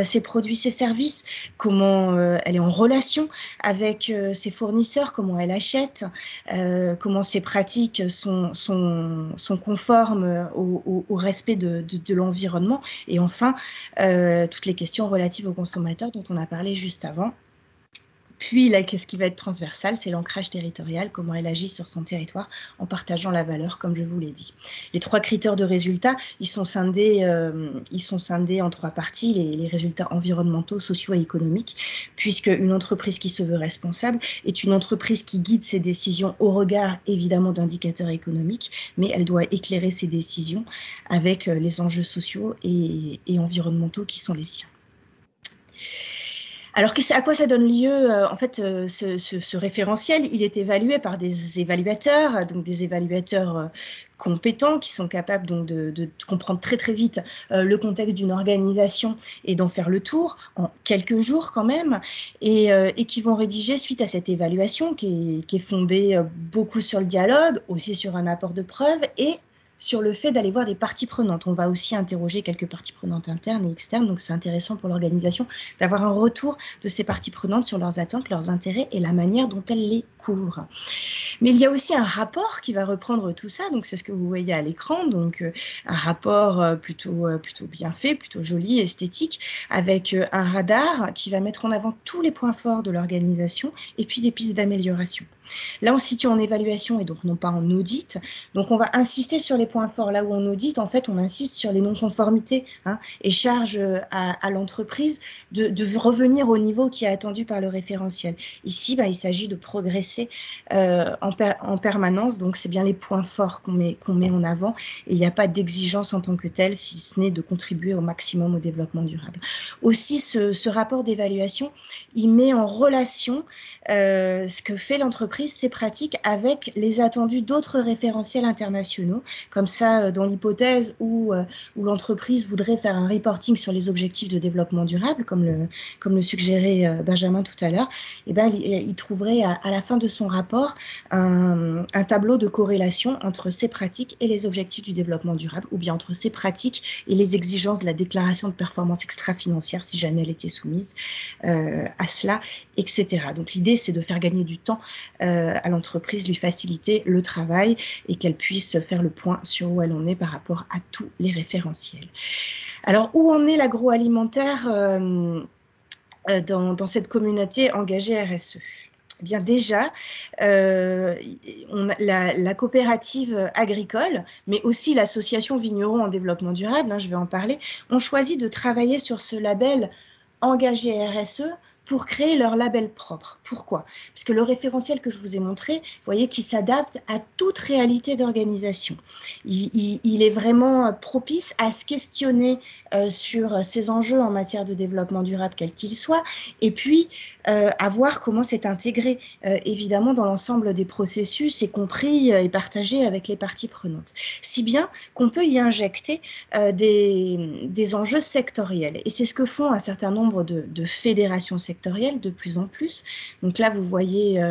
ses produits, ses services, comment elle est en relation avec ses fournisseurs, comment elle achète, comment ses pratiques sont conformes au respect de l'environnement. Et enfin, toutes les questions relatives aux consommateurs dont on a parlé juste avant. Puis, là, ce qui va être transversal, c'est l'ancrage territorial, comment elle agit sur son territoire en partageant la valeur, comme je vous l'ai dit. Les 3 critères de résultats, ils sont scindés en 3 parties, les résultats environnementaux, sociaux et économiques, puisque une entreprise qui se veut responsable est une entreprise qui guide ses décisions au regard, évidemment, d'indicateurs économiques, mais elle doit éclairer ses décisions avec les enjeux sociaux et environnementaux qui sont les siens. Alors, à quoi ça donne lieu? En fait, ce référentiel, il est évalué par des évaluateurs, donc des évaluateurs compétents qui sont capables donc de comprendre très très vite le contexte d'une organisation et d'en faire le tour en quelques jours quand même, et qui vont rédiger suite à cette évaluation qui est fondée beaucoup sur le dialogue, aussi sur un apport de preuves et sur le fait d'aller voir les parties prenantes. On va aussi interroger quelques parties prenantes internes et externes, donc c'est intéressant pour l'organisation d'avoir un retour de ces parties prenantes sur leurs attentes, leurs intérêts et la manière dont elles les couvrent. Mais il y a aussi un rapport qui va reprendre tout ça, donc c'est ce que vous voyez à l'écran, donc un rapport plutôt bien fait, plutôt joli, esthétique, avec un radar qui va mettre en avant tous les points forts de l'organisation et puis des pistes d'amélioration. Là, on se situe en évaluation et donc non pas en audit, donc on va insister sur les points forts. Là où on audite, en fait, on insiste sur les non-conformités et charge à l'entreprise de revenir au niveau qui est attendu par le référentiel. Ici, il s'agit de progresser en permanence, donc c'est bien les points forts qu'on met en avant et il n'y a pas d'exigence en tant que telle, si ce n'est de contribuer au maximum au développement durable. Aussi, ce rapport d'évaluation, il met en relation ce que fait l'entreprise, ses pratiques, avec les attendus d'autres référentiels internationaux. Comme ça, dans l'hypothèse où l'entreprise voudrait faire un reporting sur les objectifs de développement durable, comme le suggérait Benjamin tout à l'heure, il trouverait à la fin de son rapport un tableau de corrélation entre ces pratiques et les objectifs du développement durable, ou bien entre ces pratiques et les exigences de la déclaration de performance extra-financière, si jamais elle était soumise à cela, etc. Donc l'idée, c'est de faire gagner du temps à l'entreprise, lui faciliter le travail et qu'elle puisse faire le point sur où elle en est par rapport à tous les référentiels. Alors, où en est l'agroalimentaire dans cette communauté engagée RSE? Eh bien déjà, la coopérative agricole, mais aussi l'association Vignerons en développement durable, je vais en parler, ont choisi de travailler sur ce label engagé RSE pour créer leur label propre. Pourquoi? Puisque le référentiel que je vous ai montré, vous voyez qu'il s'adapte à toute réalité d'organisation. Il est vraiment propice à se questionner sur ces enjeux en matière de développement durable, quels qu'ils soient, et puis à voir comment c'est intégré, évidemment, dans l'ensemble des processus, y compris et partagé avec les parties prenantes. Si bien qu'on peut y injecter des enjeux sectoriels. Et c'est ce que font un certain nombre de fédérations sectorielles de plus en plus. Donc là, vous voyez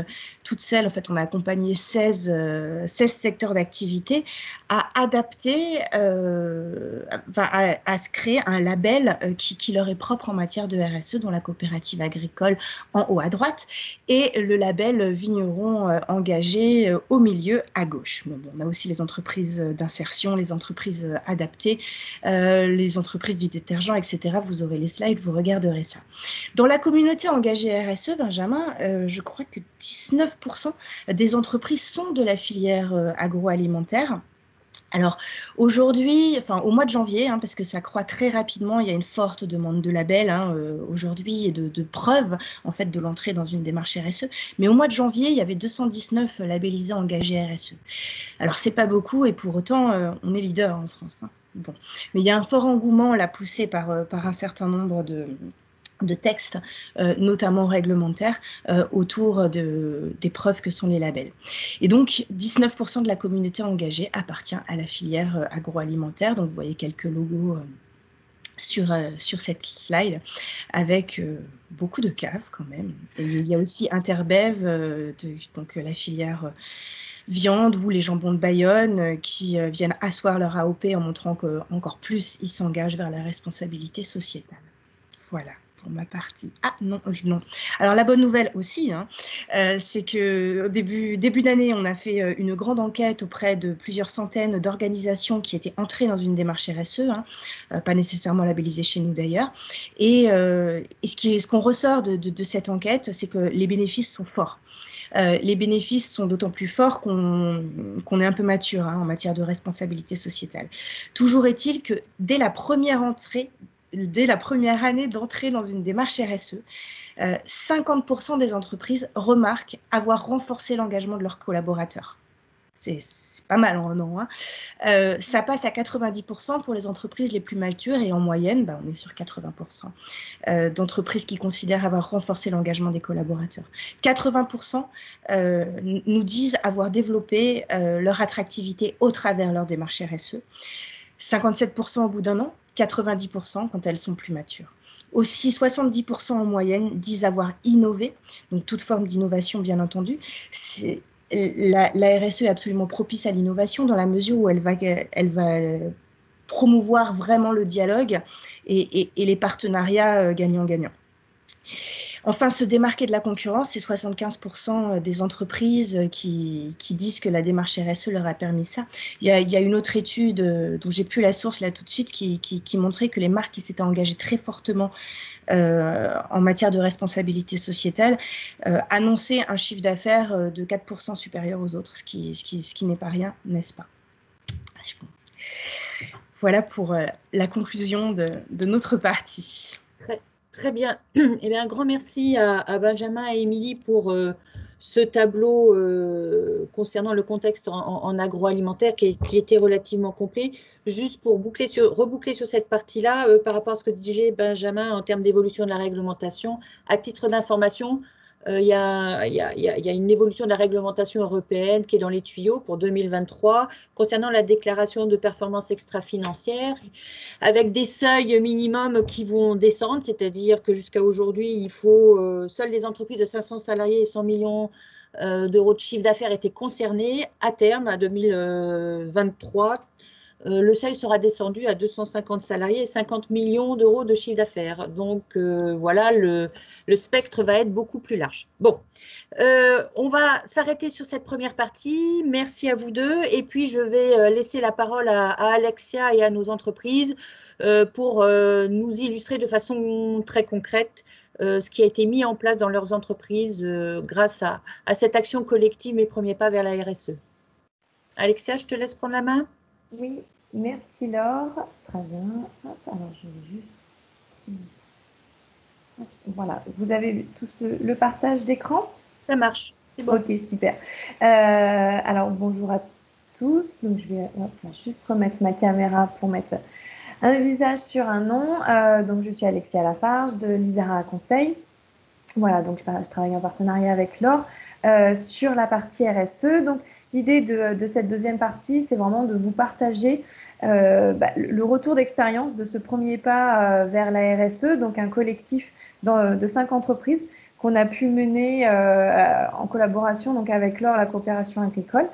toutes celles, en fait, on a accompagné 16 secteurs d'activité à adapter, à se créer un label qui leur est propre en matière de RSE, dont la coopérative agricole en haut à droite et le label vigneron engagé au milieu à gauche. Mais bon, on a aussi les entreprises d'insertion, les entreprises adaptées, les entreprises du détergent, etc. Vous aurez les slides, vous regarderez ça. Dans la communauté engagée RSE, Benjamin, je crois que 19% des entreprises sont de la filière agroalimentaire. Alors aujourd'hui, enfin au mois de janvier, parce que ça croît très rapidement, il y a une forte demande de labels aujourd'hui et de preuves en fait de l'entrée dans une démarche RSE. Mais au mois de janvier, il y avait 219 labellisés engagés RSE. Alors c'est pas beaucoup et pour autant on est leader en France. Bon. Mais il y a un fort engouement là poussé par un certain nombre de textes, notamment réglementaires, autour des preuves que sont les labels. Et donc, 19% de la communauté engagée appartient à la filière agroalimentaire. Donc, vous voyez quelques logos sur cette slide, avec beaucoup de caves quand même. Et il y a aussi Interbev, donc la filière Viande ou les jambons de Bayonne qui viennent asseoir leur AOP en montrant qu'encore plus ils s'engagent vers la responsabilité sociétale. Voilà pour ma partie. Ah non, non. Alors la bonne nouvelle aussi, hein, c'est qu'au début d'année, on a fait une grande enquête auprès de plusieurs centaines d'organisations qui étaient entrées dans une démarche RSE, hein, pas nécessairement labellisées chez nous d'ailleurs. Et ce qu'on ressort de cette enquête, c'est que les bénéfices sont forts. Les bénéfices sont d'autant plus forts qu'on est un peu mature, hein, en matière de responsabilité sociétale. Toujours est-il que dès la première année d'entrée dans une démarche RSE, 50% des entreprises remarquent avoir renforcé l'engagement de leurs collaborateurs. C'est pas mal en un an, hein. Ça passe à 90% pour les entreprises les plus matures et en moyenne, on est sur 80% d'entreprises qui considèrent avoir renforcé l'engagement des collaborateurs. 80% nous disent avoir développé leur attractivité au travers leur démarche RSE. 57% au bout d'un an, 90% quand elles sont plus matures. Aussi, 70% en moyenne disent avoir innové, donc toute forme d'innovation bien entendu. La RSE est absolument propice à l'innovation dans la mesure où elle va promouvoir vraiment le dialogue et les partenariats gagnant-gagnant. Enfin, se démarquer de la concurrence, c'est 75% des entreprises qui disent que la démarche RSE leur a permis ça. Il y a une autre étude dont j'ai plus la source là tout de suite qui montrait que les marques qui s'étaient engagées très fortement en matière de responsabilité sociétale annonçaient un chiffre d'affaires de 4% supérieur aux autres, ce qui n'est pas rien, n'est-ce pas? Je pense. Voilà pour la conclusion de notre partie. Très bien. Eh bien, un grand merci à Benjamin et Émilie pour ce tableau concernant le contexte en agroalimentaire qui était relativement complet. Juste pour reboucler sur cette partie-là, par rapport à ce que disait Benjamin en termes d'évolution de la réglementation, à titre d'information, il y a une évolution de la réglementation européenne qui est dans les tuyaux pour 2023 concernant la déclaration de performance extra-financière avec des seuils minimums qui vont descendre, c'est-à-dire que jusqu'à aujourd'hui, il faut seules les entreprises de 500 salariés et 100 millions d'euros de chiffre d'affaires étaient concernées. À terme, à 2023, le seuil sera descendu à 250 salariés et 50 millions d'euros de chiffre d'affaires. Donc, voilà, le spectre va être beaucoup plus large. Bon, on va s'arrêter sur cette première partie. Merci à vous deux. Et puis, je vais laisser la parole à Alexia et à nos entreprises pour nous illustrer de façon très concrète ce qui a été mis en place dans leurs entreprises grâce à cette action collective, mes premiers pas vers la RSE. Alexia, je te laisse prendre la main. Oui, merci Laure. Très bien. Hop, alors je vais juste... Hop, voilà, vous avez tous le partage d'écran? Ça marche, c'est bon. Ok, super. Alors bonjour à tous. Donc, je vais juste remettre ma caméra pour mettre un visage sur un nom. Donc je suis Alexia Lafarge de l'Isara Conseil. Voilà, donc je travaille en partenariat avec Laure sur la partie RSE. Donc l'idée de cette deuxième partie, c'est vraiment de vous partager le retour d'expérience de ce premier pas vers la RSE, donc un collectif de 5 entreprises qu'on a pu mener en collaboration donc avec Laure, la coopération agricole.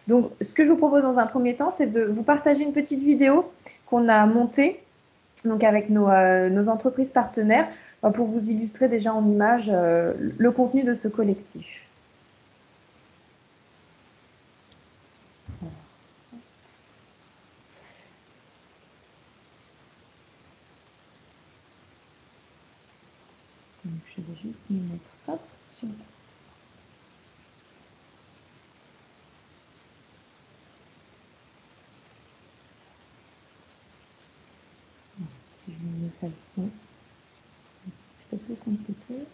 Donc ce que je vous propose dans un premier temps, c'est de vous partager une petite vidéo qu'on a montée donc avec nos entreprises partenaires pour vous illustrer déjà en images le contenu de ce collectif. Donc, je vais juste me mettre sur... Si je me mets pas le son, c'est un peu plus compliqué.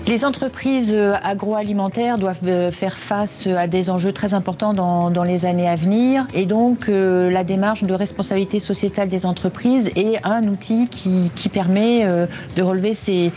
Les entreprises agroalimentaires doivent faire face à des enjeux très importants dans les années à venir et donc la démarche de responsabilité sociétale des entreprises est un outil qui permet de relever ces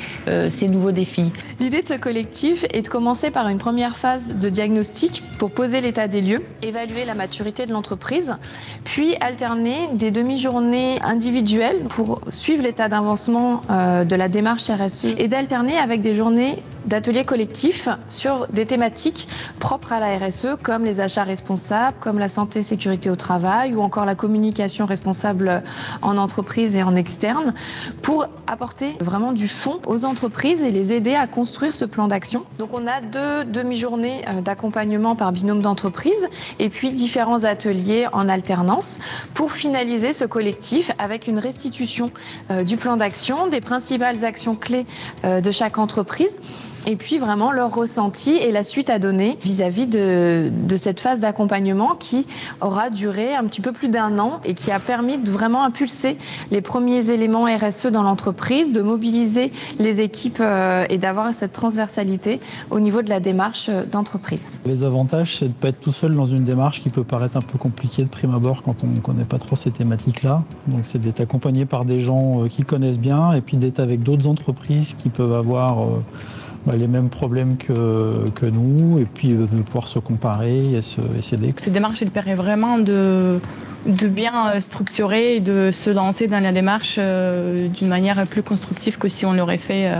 nouveaux défis. L'idée de ce collectif est de commencer par une première phase de diagnostic pour poser l'état des lieux, évaluer la maturité de l'entreprise, puis alterner des demi-journées individuelles pour suivre l'état d'avancement de la démarche RSE et d'alterner avec des journées d'ateliers collectifs sur des thématiques propres à la RSE comme les achats responsables, comme la santé et sécurité au travail ou encore la communication responsable en entreprise et en externe pour apporter vraiment du fond aux entreprises et les aider à construire ce plan d'action. Donc on a 2 demi-journées d'accompagnement par binôme d'entreprise et puis différents ateliers en alternance pour finaliser ce collectif avec une restitution du plan d'action, des principales actions clés de chaque entreprise et puis vraiment leur ressenti et la suite à donner vis-à-vis de cette phase d'accompagnement qui aura duré un petit peu plus d'1 an et qui a permis de vraiment impulser les premiers éléments RSE dans l'entreprise, de mobiliser les équipes et d'avoir cette transversalité au niveau de la démarche d'entreprise. Les avantages, c'est de ne pas être tout seul dans une démarche qui peut paraître un peu compliquée de prime abord quand on ne connaît pas trop ces thématiques-là. Donc c'est d'être accompagné par des gens qui connaissent bien et puis d'être avec d'autres entreprises qui peuvent avoir les mêmes problèmes que nous et puis de pouvoir se comparer et s'aider. Cette démarche, elle permet vraiment de bien structurer et de se lancer dans la démarche d'une manière plus constructive que si on l'aurait fait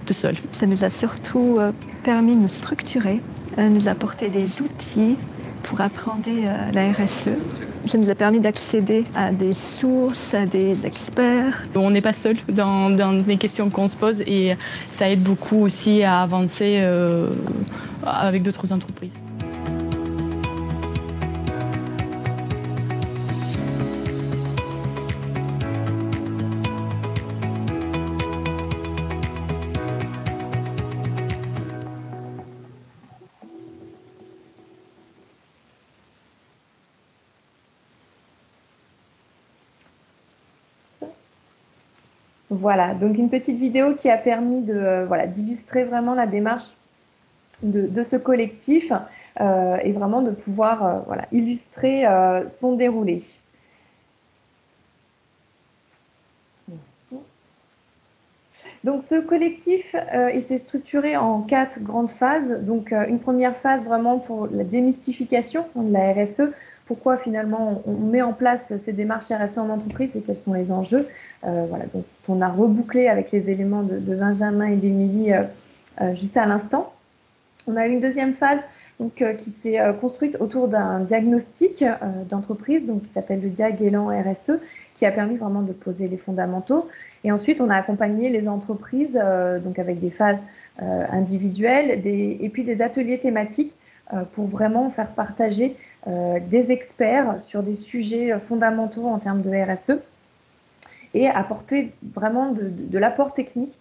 tout seul. Ça nous a surtout permis de nous structurer, nous apporter des outils pour appréhender la RSE. Ça nous a permis d'accéder à des sources, à des experts. On n'est pas seul dans les questions qu'on se pose et ça aide beaucoup aussi à avancer avec d'autres entreprises. Voilà, donc une petite vidéo qui a permis d'illustrer vraiment la démarche de ce collectif et vraiment de pouvoir illustrer son déroulé. Donc ce collectif, il s'est structuré en 4 grandes phases. Donc une première phase vraiment pour la démystification de la RSE. Pourquoi finalement on met en place ces démarches RSE en entreprise et quels sont les enjeux. Donc on a rebouclé avec les éléments de Benjamin et d'Émilie juste à l'instant. On a eu une deuxième phase qui s'est construite autour d'un diagnostic d'entreprise qui s'appelle le Diag Élan RSE, qui a permis vraiment de poser les fondamentaux. Et ensuite, on a accompagné les entreprises avec des phases individuelles et puis des ateliers thématiques pour vraiment faire partager des experts sur des sujets fondamentaux en termes de RSE et apporter vraiment de l'apport technique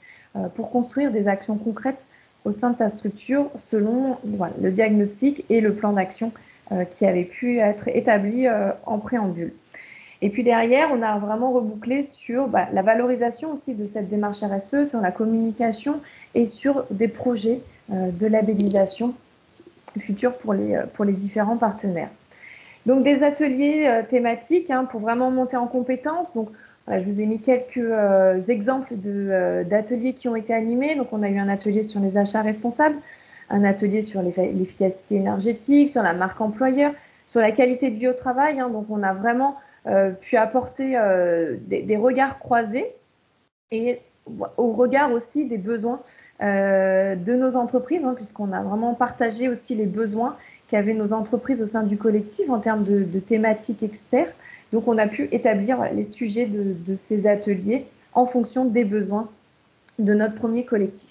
pour construire des actions concrètes au sein de sa structure selon le diagnostic et le plan d'action qui avait pu être établi en préambule. Et puis derrière, on a vraiment rebouclé sur la valorisation aussi de cette démarche RSE, sur la communication et sur des projets de labellisation futurs pour les différents partenaires. Donc des ateliers thématiques pour vraiment monter en compétences. Donc je vous ai mis quelques exemples d'ateliers qui ont été animés. Donc on a eu un atelier sur les achats responsables, un atelier sur l'efficacité énergétique, sur la marque employeur, sur la qualité de vie au travail. Donc on a vraiment pu apporter des regards croisés et au regard aussi des besoins de nos entreprises, puisqu'on a vraiment partagé aussi les besoins qu'avaient nos entreprises au sein du collectif en termes de thématiques experts. Donc on a pu établir les sujets de ces ateliers en fonction des besoins de notre premier collectif.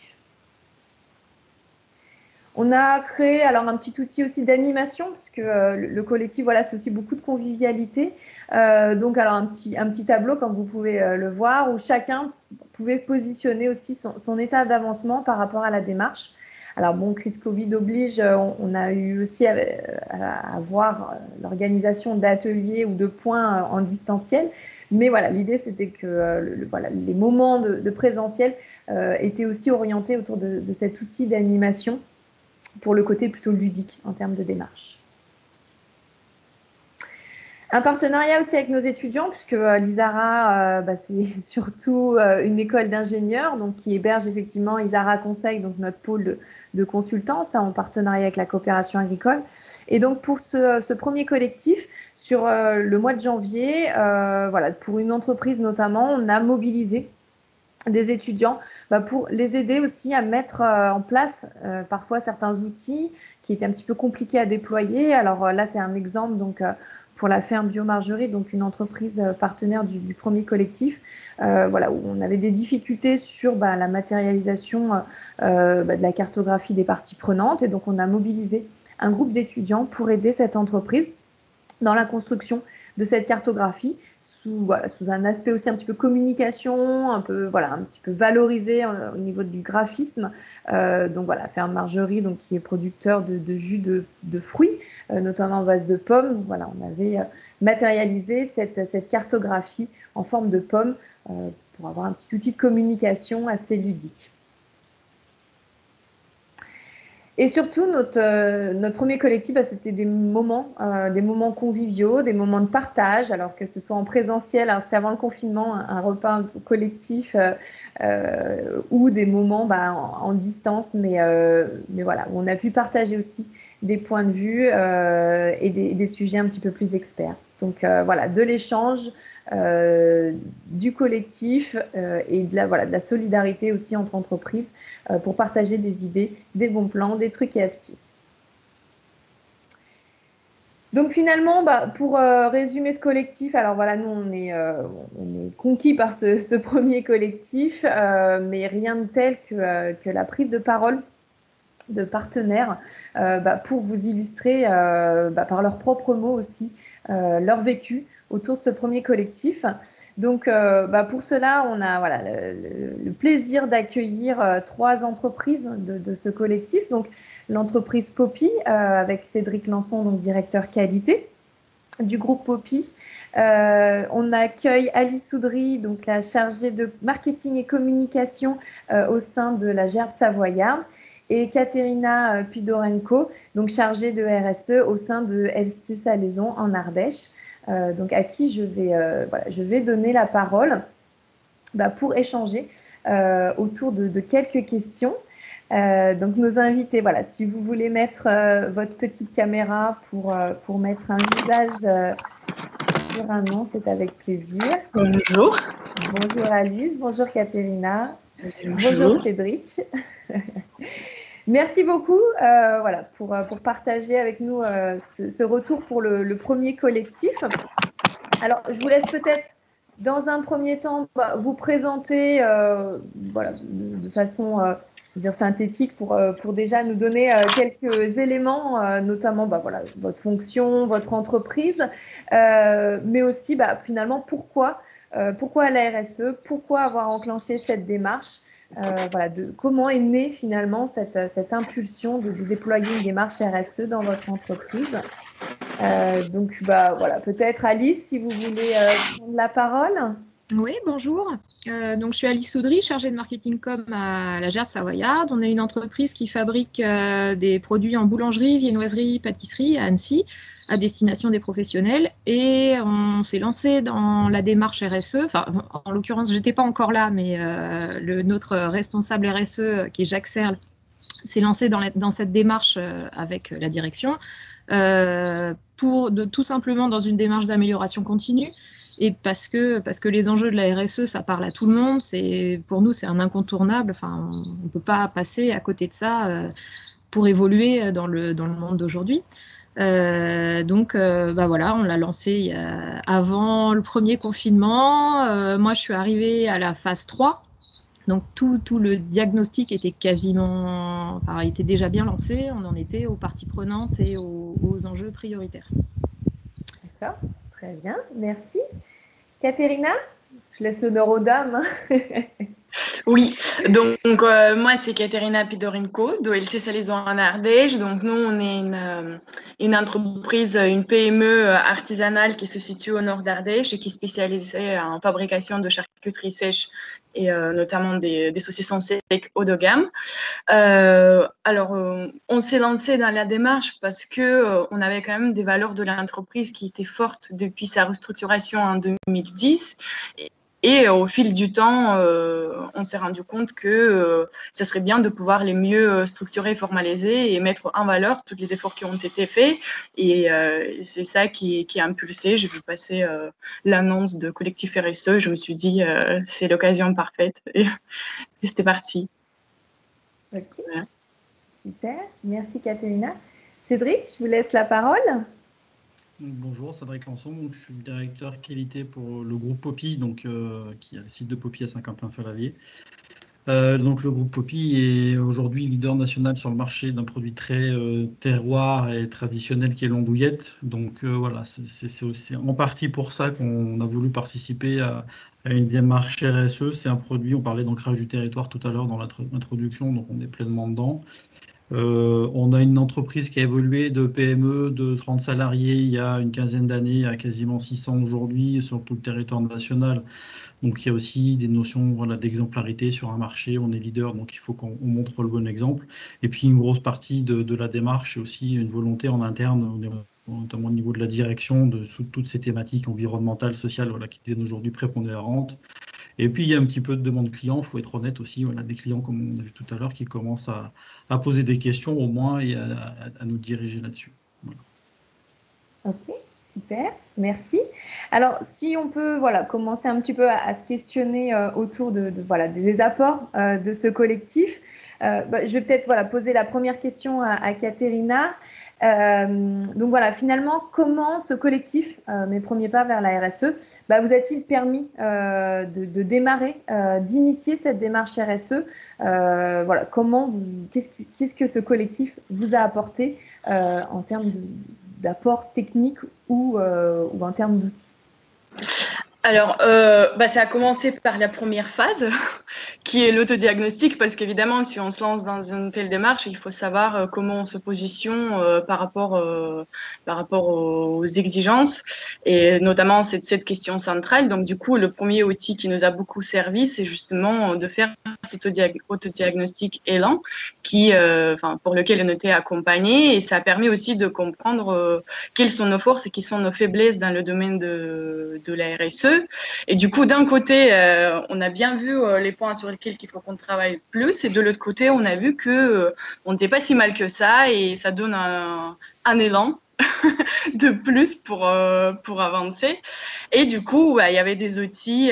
On a créé un petit outil aussi d'animation, puisque le collectif, c'est aussi beaucoup de convivialité. Un petit tableau, comme vous pouvez le voir, où chacun pouvait positionner aussi son état d'avancement par rapport à la démarche, Alors bon, crise Covid oblige, on a eu aussi à voir l'organisation d'ateliers ou de points en distanciel. Mais voilà, l'idée, c'était que les moments de présentiel étaient aussi orientés autour de cet outil d'animation pour le côté plutôt ludique en termes de démarche. Un partenariat aussi avec nos étudiants, puisque l'ISARA, c'est surtout une école d'ingénieurs donc qui héberge effectivement ISARA Conseil, donc notre pôle de consultance en partenariat avec la coopération agricole. Et donc pour ce premier collectif, sur le mois de janvier, pour une entreprise notamment, on a mobilisé des étudiants pour les aider aussi à mettre en place parfois certains outils qui étaient un petit peu compliqués à déployer. Alors là, c'est un exemple donc pour la ferme Biomargerie, donc une entreprise partenaire du premier collectif, où on avait des difficultés sur la matérialisation de la cartographie des parties prenantes. Et donc, on a mobilisé un groupe d'étudiants pour aider cette entreprise dans la construction de cette cartographie sous un aspect aussi un petit peu communication, un petit peu valorisé au niveau du graphisme. Ferme Margerie, donc qui est producteur de jus de fruits, notamment en base de pommes. Voilà, on avait matérialisé cette cartographie en forme de pommes pour avoir un petit outil de communication assez ludique. Et surtout, notre premier collectif, c'était des moments conviviaux, des moments de partage, alors que ce soit en présentiel, c'était avant le confinement, un repas collectif ou des moments en distance, mais voilà, où on a pu partager aussi des points de vue et des sujets un petit peu plus experts. Donc de l'échange, du collectif et de la solidarité aussi entre entreprises pour partager des idées, des bons plans, des trucs et astuces. Donc finalement, pour résumer ce collectif, alors voilà, nous on est conquis par ce premier collectif, mais rien de tel que la prise de parole de partenaires pour vous illustrer par leurs propres mots aussi leur vécu autour de ce premier collectif. Donc, pour cela, on a le plaisir d'accueillir 3 entreprises de ce collectif. Donc, l'entreprise Poppy, avec Cédric Lançon, donc directeur qualité du groupe Poppy. On accueille Alice Soudry, donc la chargée de marketing et communication au sein de la Gerbe Savoyarde, et Katerina Pidorenko, donc chargée de RSE au sein de FC Salaison en Ardèche. Donc à qui je vais donner la parole pour échanger autour de quelques questions. Donc nos invités, si vous voulez mettre votre petite caméra pour mettre un visage sur un nom, c'est avec plaisir. Bonjour. Bonjour Alice, bonjour Katerina, bonjour Cédric. Merci beaucoup pour partager avec nous ce retour pour le premier collectif. Alors, je vous laisse peut-être, dans un premier temps, vous présenter de façon synthétique pour déjà nous donner quelques éléments, notamment votre fonction, votre entreprise, mais aussi finalement pourquoi la RSE, pourquoi avoir enclenché cette démarche. Comment est née finalement cette impulsion de déployer une démarche RSE dans votre entreprise. Peut-être Alice, si vous voulez prendre la parole. Oui, bonjour. Donc je suis Alice Soudry, chargée de marketing com à la Gerbe Savoyarde. On est une entreprise qui fabrique des produits en boulangerie, viennoiserie, pâtisserie à Annecy, à destination des professionnels, et on s'est lancé dans la démarche RSE. Enfin, en l'occurrence, j'étais pas encore là, mais notre responsable RSE, qui est Jacques Serle, s'est lancé dans cette démarche avec la direction, tout simplement dans une démarche d'amélioration continue. Et parce que les enjeux de la RSE, ça parle à tout le monde. Pour nous, c'est un incontournable. Enfin, on ne peut pas passer à côté de ça pour évoluer dans le monde d'aujourd'hui. On l'a lancé avant le premier confinement. Moi, je suis arrivée à la phase 3. Donc, tout le diagnostic était était déjà bien lancé. On en était aux parties prenantes et aux enjeux prioritaires. D'accord, très bien, merci. Katerina, je laisse l'honneur aux dames. Oui, donc moi c'est Katerina Pidorenko d'OLC Salaison en Ardèche. Donc nous on est une entreprise, une PME artisanale qui se situe au nord d'Ardèche et qui est spécialisée en fabrication de charcuterie sèche et notamment des saucissons secs haut de gamme. On s'est lancé dans la démarche parce que on avait quand même des valeurs de l'entreprise qui étaient fortes depuis sa restructuration en 2010. Et au fil du temps, on s'est rendu compte que ça serait bien de pouvoir les mieux structurer, formaliser et mettre en valeur tous les efforts qui ont été faits. Et c'est ça qui a impulsé. J'ai vu passer l'annonce de Collectif RSE. Je me suis dit, c'est l'occasion parfaite. Et c'était parti. Ok, voilà. Super. Merci, Katerina. Cédric, je vous laisse la parole. Bonjour, Cédric Lançon, je suis le directeur qualité pour le groupe Poppy, qui a le site de Poppy à Saint-Quentin-Fallavier. Donc le groupe Poppy est aujourd'hui leader national sur le marché d'un produit très terroir et traditionnel qui est l'andouillette. Donc voilà, c'est aussi en partie pour ça qu'on a voulu participer à une démarche RSE. C'est un produit, on parlait d'ancrage du territoire tout à l'heure dans l'introduction, donc on est pleinement dedans. On a une entreprise qui a évolué de PME de 30 salariés il y a une quinzaine d'années à quasiment 600 aujourd'hui sur tout le territoire national. Donc il y a aussi des notions d'exemplarité sur un marché, on est leader, donc il faut qu'on montre le bon exemple. Et puis une grosse partie de la démarche, c'est aussi une volonté en interne, notamment au niveau de la direction, de toutes ces thématiques environnementales, sociales, qui deviennent aujourd'hui prépondérantes. Et puis, il y a un petit peu de demande client, il faut être honnête aussi, des clients, comme on a vu tout à l'heure, qui commencent à poser des questions au moins et à nous diriger là-dessus. Voilà. Ok, super, merci. Alors, si on peut commencer un petit peu à se questionner autour des apports de ce collectif, je vais peut-être poser la première question à Katerina. Donc voilà, finalement, comment ce collectif, mes premiers pas vers la RSE, vous a-t-il permis de démarrer, d'initier cette démarche RSE? Qu'est-ce que ce collectif vous a apporté en termes d'apport technique ou en termes d'outils? Alors, ça a commencé par la première phase, qui est l'autodiagnostic, parce qu'évidemment, si on se lance dans une telle démarche, il faut savoir comment on se positionne par rapport aux exigences, et notamment cette question centrale. Donc, du coup, le premier outil qui nous a beaucoup servi, c'est justement de faire cet autodiagnostic élan, pour lequel on était accompagné, et ça a permis aussi de comprendre quelles sont nos forces et quelles sont nos faiblesses dans le domaine de la RSE. Et du coup, d'un côté, on a bien vu les points sur lesquels il faut qu'on travaille plus, et de l'autre côté, on a vu que on n'était pas si mal que ça, et ça donne un élan de plus pour avancer. Et du coup, il y avait des outils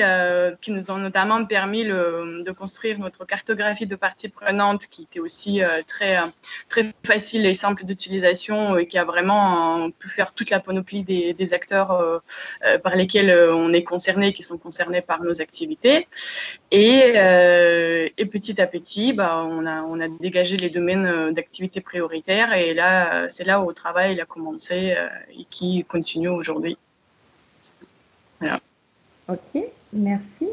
qui nous ont notamment permis de construire notre cartographie de parties prenantes, qui était aussi très facile et simple d'utilisation, et qui a vraiment pu faire toute la panoplie des acteurs par lesquels on est concerné, qui sont concernés par nos activités. Et petit à petit, on a dégagé les domaines d'activité prioritaires, et là, c'est là où le travail a commencé et qui continue aujourd'hui. Voilà. Ok, merci.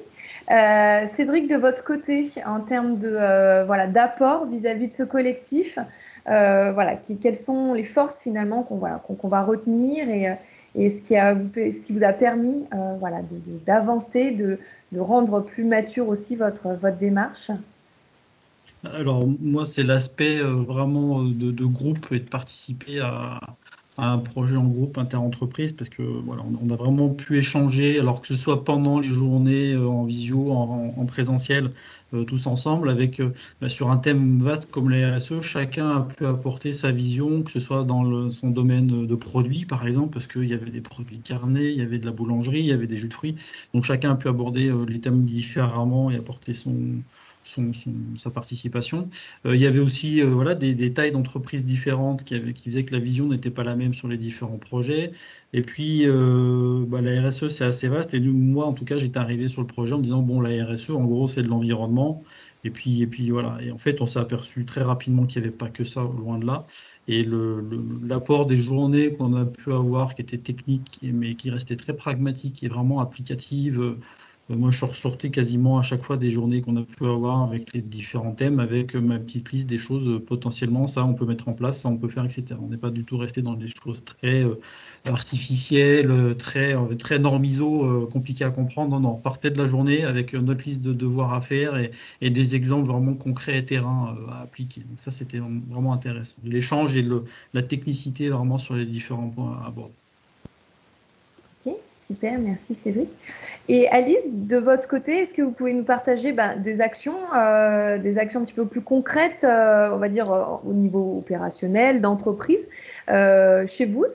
Cédric, de votre côté, en termes d'apport vis-à-vis de ce collectif, quelles sont les forces finalement qu'on va retenir et ce qui vous a permis d'avancer, de rendre plus mature aussi votre démarche? Alors moi, c'est l'aspect vraiment de groupe et de participer à un projet en groupe inter-entreprise, parce que on a vraiment pu échanger, alors que ce soit pendant les journées en visio, en présentiel, tous ensemble, sur un thème vaste comme la RSE, chacun a pu apporter sa vision, que ce soit dans son domaine de produits, par exemple, parce qu'il y avait des produits carnés, il y avait de la boulangerie, il y avait des jus de fruits, donc chacun a pu aborder les thèmes différemment et apporter sa participation. Il y avait aussi des tailles d'entreprises différentes qui faisaient que la vision n'était pas la même sur les différents projets. Et puis, la RSE, c'est assez vaste. Et moi, en tout cas, j'étais arrivé sur le projet en me disant, bon, la RSE, en gros, c'est de l'environnement. Et puis voilà. Et en fait, on s'est aperçu très rapidement qu'il n'y avait pas que ça, loin de là. Et l'apport des journées qu'on a pu avoir, qui étaient techniques, mais qui restaient très pragmatiques et vraiment applicatives, Moi, je ressortais quasiment à chaque fois des journées qu'on a pu avoir avec les différents thèmes, avec ma petite liste des choses potentiellement, ça on peut mettre en place, ça on peut faire, etc. On n'est pas du tout resté dans des choses très artificielles, très normiso, compliquées à comprendre. Non, non, on partait de la journée avec notre liste de devoirs à faire et des exemples vraiment concrets et terrain à appliquer. Donc ça, c'était vraiment intéressant. L'échange et la technicité vraiment sur les différents points à aborder. Ok, super, merci Cédric. Et Alice, de votre côté, est-ce que vous pouvez nous partager des actions un petit peu plus concrètes, on va dire au niveau opérationnel, d'entreprise, chez vous,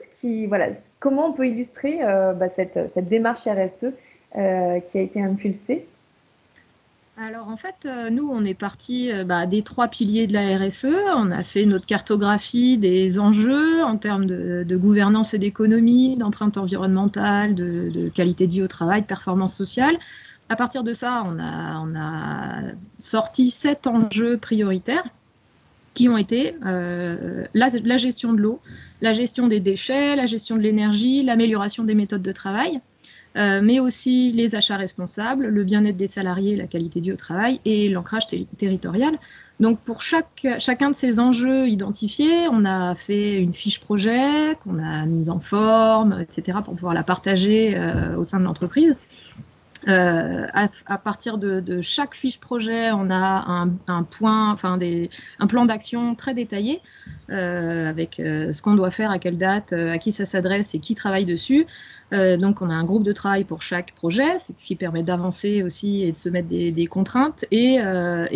comment on peut illustrer cette démarche RSE qui a été impulsée? Alors en fait, nous, on est parti des 3 piliers de la RSE. On a fait notre cartographie des enjeux en termes de gouvernance et d'économie, d'empreinte environnementale, de qualité de vie au travail, de performance sociale. À partir de ça, on a sorti 7 enjeux prioritaires qui ont été la gestion de l'eau, la gestion des déchets, la gestion de l'énergie, l'amélioration des méthodes de travail, mais aussi les achats responsables, le bien-être des salariés, la qualité de vie au travail et l'ancrage territorial. Donc pour chacun de ces enjeux identifiés, on a fait une fiche projet qu'on a mise en forme, etc., pour pouvoir la partager au sein de l'entreprise. À partir de chaque fiche projet, on a un plan d'action très détaillé avec ce qu'on doit faire, à quelle date, à qui ça s'adresse et qui travaille dessus. Donc on a un groupe de travail pour chaque projet, ce qui permet d'avancer aussi et de se mettre des contraintes. Et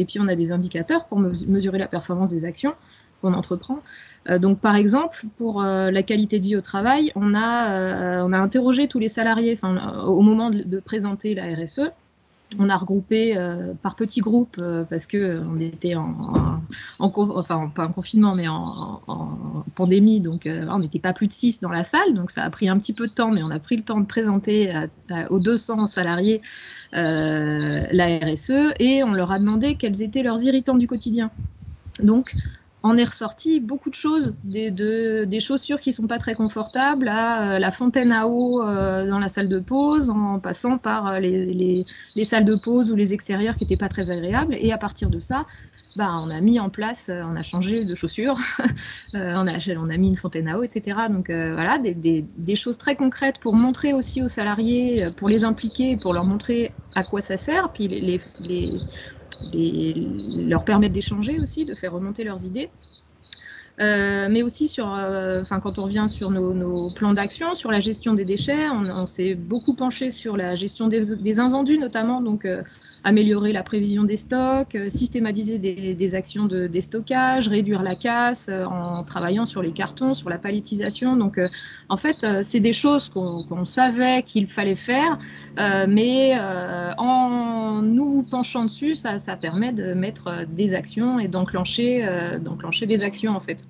puis on a des indicateurs pour mesurer la performance des actions qu'on entreprend. Donc par exemple, pour la qualité de vie au travail, on a interrogé tous les salariés au moment de présenter la RSE. On a regroupé par petits groupes parce qu'on était pas en confinement, mais en pandémie, donc on n'était pas plus de 6 dans la salle, donc ça a pris un petit peu de temps, mais on a pris le temps de présenter aux 200 salariés la RSE et on leur a demandé quels étaient leurs irritants du quotidien. Donc, on est ressorti beaucoup de choses, des chaussures qui ne sont pas très confortables à la fontaine à eau dans la salle de pause, en passant par les salles de pause ou les extérieurs qui n'étaient pas très agréables. Et à partir de ça, on a mis en place, on a changé de chaussures, on a mis une fontaine à eau, etc. Donc voilà, des choses très concrètes pour montrer aussi aux salariés, pour les impliquer, pour leur montrer à quoi ça sert, puis leur permettre d'échanger aussi, de faire remonter leurs idées. Mais aussi quand on revient sur nos plans d'action, sur la gestion des déchets, on s'est beaucoup penché sur la gestion des invendus notamment, donc améliorer la prévision des stocks, systématiser des actions de déstockage, réduire la casse en travaillant sur les cartons, sur la palettisation. Donc en fait, c'est des choses qu'on savait qu'il fallait faire, mais en nous penchant dessus, ça permet de mettre des actions et d'enclencher des actions en fait.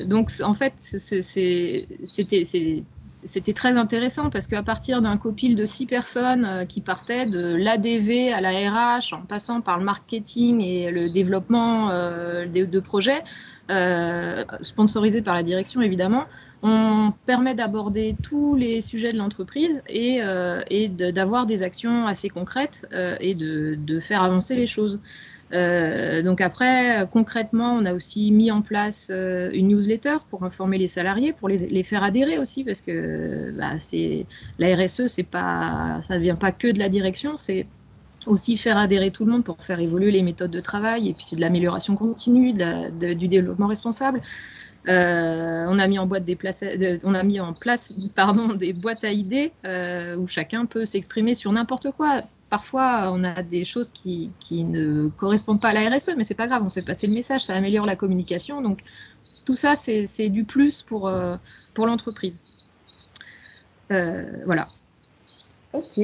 Donc en fait, c'était très intéressant parce qu'à partir d'un copil de 6 personnes qui partaient de l'ADV à la RH en passant par le marketing et le développement de projets, sponsorisés par la direction évidemment, on permet d'aborder tous les sujets de l'entreprise et d'avoir des actions assez concrètes et de faire avancer les choses. Donc après, concrètement, on a aussi mis en place une newsletter pour informer les salariés, pour les faire adhérer aussi, parce que la RSE, ça ne vient pas que de la direction, c'est aussi faire adhérer tout le monde pour faire évoluer les méthodes de travail, et puis c'est de l'amélioration continue, du développement responsable. On a mis en place des boîtes à idées où chacun peut s'exprimer sur n'importe quoi. Parfois, on a des choses qui ne correspondent pas à la RSE, mais c'est pas grave, on fait passer le message, ça améliore la communication. Donc, tout ça, c'est du plus pour l'entreprise. Voilà. Ok,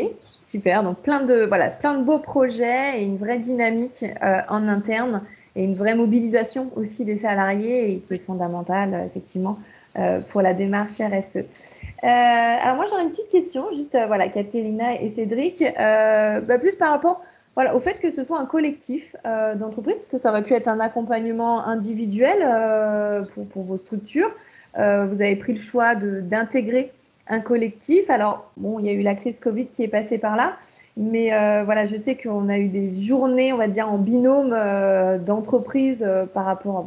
super. Donc, plein de beaux projets et une vraie dynamique en interne et une vraie mobilisation aussi des salariés et qui est fondamentale, effectivement, pour la démarche RSE. Alors moi j'aurais une petite question, juste Caterina et Cédric, plus par rapport au fait que ce soit un collectif d'entreprise, parce que ça aurait pu être un accompagnement individuel pour vos structures. Vous avez pris le choix d'intégrer un collectif. Alors, bon, il y a eu la crise Covid qui est passée par là, mais voilà, je sais qu'on a eu des journées, on va dire, en binôme d'entreprise par rapport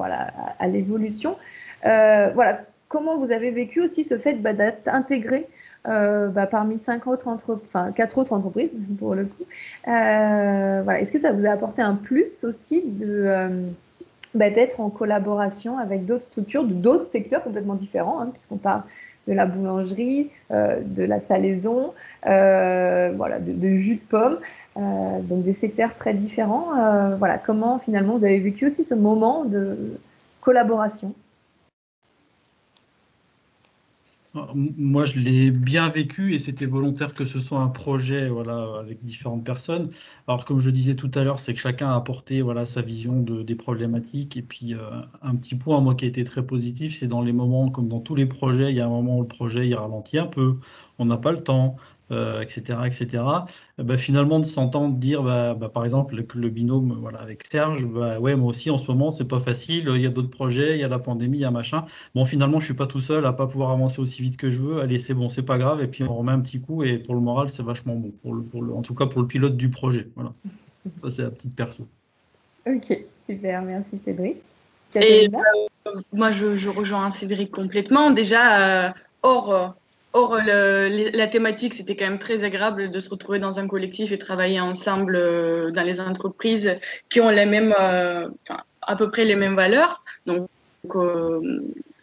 à l'évolution. Voilà, comment vous avez vécu aussi ce fait d'être intégré parmi 4 autres entreprises, pour le coup. Voilà. Est-ce que ça vous a apporté un plus aussi d'être en collaboration avec d'autres structures, d'autres secteurs complètement différents, hein, puisqu'on parle de la boulangerie, de la salaison, de jus de pomme, donc des secteurs très différents. Voilà, comment finalement vous avez vécu aussi ce moment de collaboration? Moi, je l'ai bien vécu et c'était volontaire que ce soit un projet avec différentes personnes. Alors, comme je disais tout à l'heure, c'est que chacun a apporté sa vision des problématiques. Et puis, un petit point, moi, qui a été très positif, c'est dans les moments, comme dans tous les projets, il y a un moment où le projet il ralentit un peu, on n'a pas le temps, etc., etc. Finalement, de s'entendre dire, par exemple, que le binôme avec Serge, ouais, moi aussi, en ce moment, c'est pas facile, il y a d'autres projets, il y a la pandémie, il y a machin. Bon, finalement, je suis pas tout seul à pas pouvoir avancer aussi vite que je veux. Allez, c'est bon, c'est pas grave. Et puis, on remet un petit coup. Et pour le moral, c'est vachement bon. En tout cas, pour le pilote du projet. Voilà. Ça, c'est la petite perso. Ok, super. Merci, Cédric. Et moi, je rejoins Cédric complètement. Déjà, hors la thématique, c'était quand même très agréable de se retrouver dans un collectif et travailler ensemble dans les entreprises qui ont à peu près les mêmes valeurs. Donc,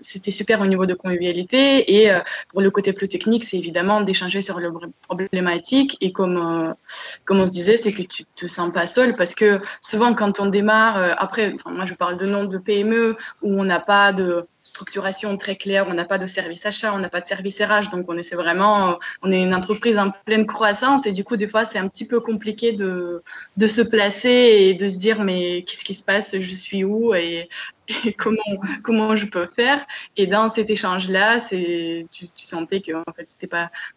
c'était super au niveau de convivialité. Et pour le côté plus technique, c'est évidemment d'échanger sur les problématiques. Et comme on se disait, c'est que tu te sens pas seul parce que souvent, quand on démarre, moi, je parle de nom de PME où on n'a pas de structuration très claire, on n'a pas de service achat, on n'a pas de service RH, donc on est une entreprise en pleine croissance et du coup des fois c'est un petit peu compliqué de se placer et de se dire mais qu'est-ce qui se passe, je suis où et comment je peux faire. Et dans cet échange-là, tu sentais que en fait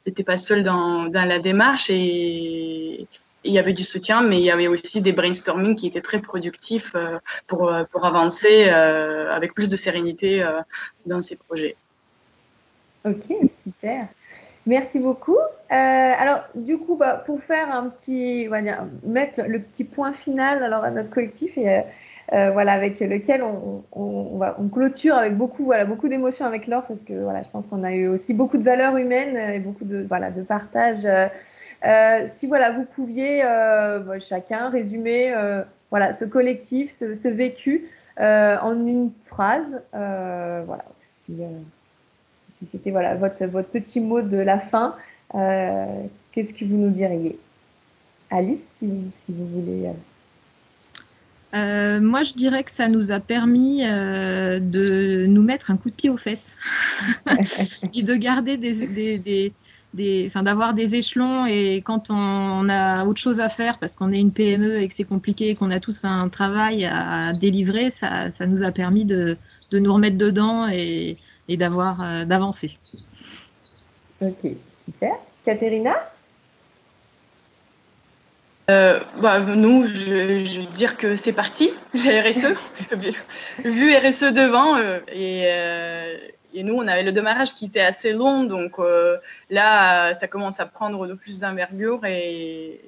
t'étais pas seul dans la démarche et il y avait du soutien, mais il y avait aussi des brainstorming qui étaient très productifs pour avancer avec plus de sérénité dans ces projets. Ok, super. Merci beaucoup. Alors, du coup, pour faire mettre le petit point final à notre collectif et avec lequel on clôture avec beaucoup d'émotions avec Laure parce que je pense qu'on a eu aussi beaucoup de valeurs humaines et beaucoup de partage. Si vous pouviez chacun résumer ce collectif, ce vécu en une phrase, si c'était votre petit mot de la fin, qu'est-ce que vous nous diriez? Alice, si vous voulez. Moi, je dirais que ça nous a permis de nous mettre un coup de pied aux fesses et de garder d'avoir des échelons et quand on a autre chose à faire parce qu'on est une PME et que c'est compliqué et qu'on a tous un travail à délivrer, ça nous a permis de nous remettre dedans et d'avancer. Ok, super. Caterina? Nous, je veux dire que c'est parti, j'ai RSE, vu RSE devant, et nous, on avait le démarrage qui était assez long, donc là, ça commence à prendre de plus d'envergure, et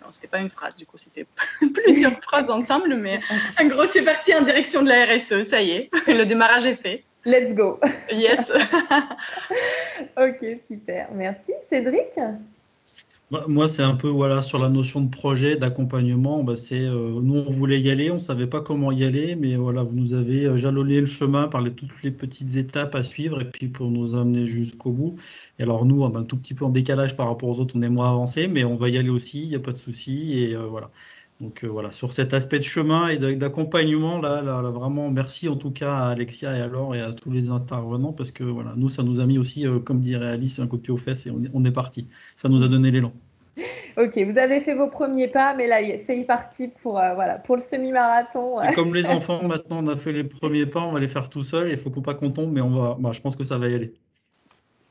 non, c'était pas une phrase, du coup, c'était plusieurs phrases ensemble, mais en gros, c'est parti en direction de la RSE, ça y est, le démarrage est fait. Let's go. Yes. Ok, super, merci. Cédric? Moi, c'est un peu sur la notion de projet, d'accompagnement. Nous, on voulait y aller, on ne savait pas comment y aller, mais vous nous avez jalonné le chemin par toutes les petites étapes à suivre et puis pour nous amener jusqu'au bout. Et alors, nous, on a un tout petit peu en décalage par rapport aux autres, on est moins avancé, mais on va y aller aussi, il n'y a pas de souci. Et voilà. Donc, sur cet aspect de chemin et d'accompagnement, là, vraiment, merci en tout cas à Alexia et à Laure et à tous les intervenants parce que nous, ça nous a mis aussi, comme dirait Alice, un coup de pied aux fesses et on est parti. Ça nous a donné l'élan. Ok, vous avez fait vos premiers pas, mais là, c'est parti pour le semi-marathon. C'est comme les enfants, maintenant, on a fait les premiers pas, on va les faire tout seul. Il faut pas qu'on tombe, mais je pense que ça va y aller.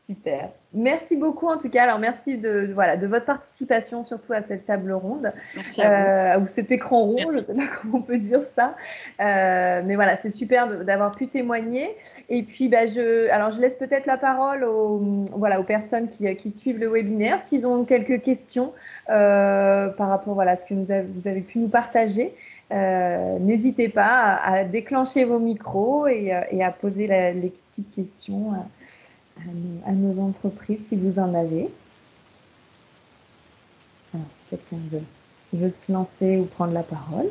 Super. Merci beaucoup en tout cas. Alors merci de votre participation surtout à cette table ronde. Merci à vous. Ou cet écran rond, Merci. je ne sais pas comment on peut dire ça. Mais voilà, c'est super d'avoir pu témoigner. Et puis je laisse peut-être la parole aux personnes qui suivent le webinaire. S'ils ont quelques questions par rapport à ce que vous avez pu nous partager, n'hésitez pas à déclencher vos micros et à poser les petites questions à nos entreprises si vous en avez. Alors, si quelqu'un veut se lancer ou prendre la parole.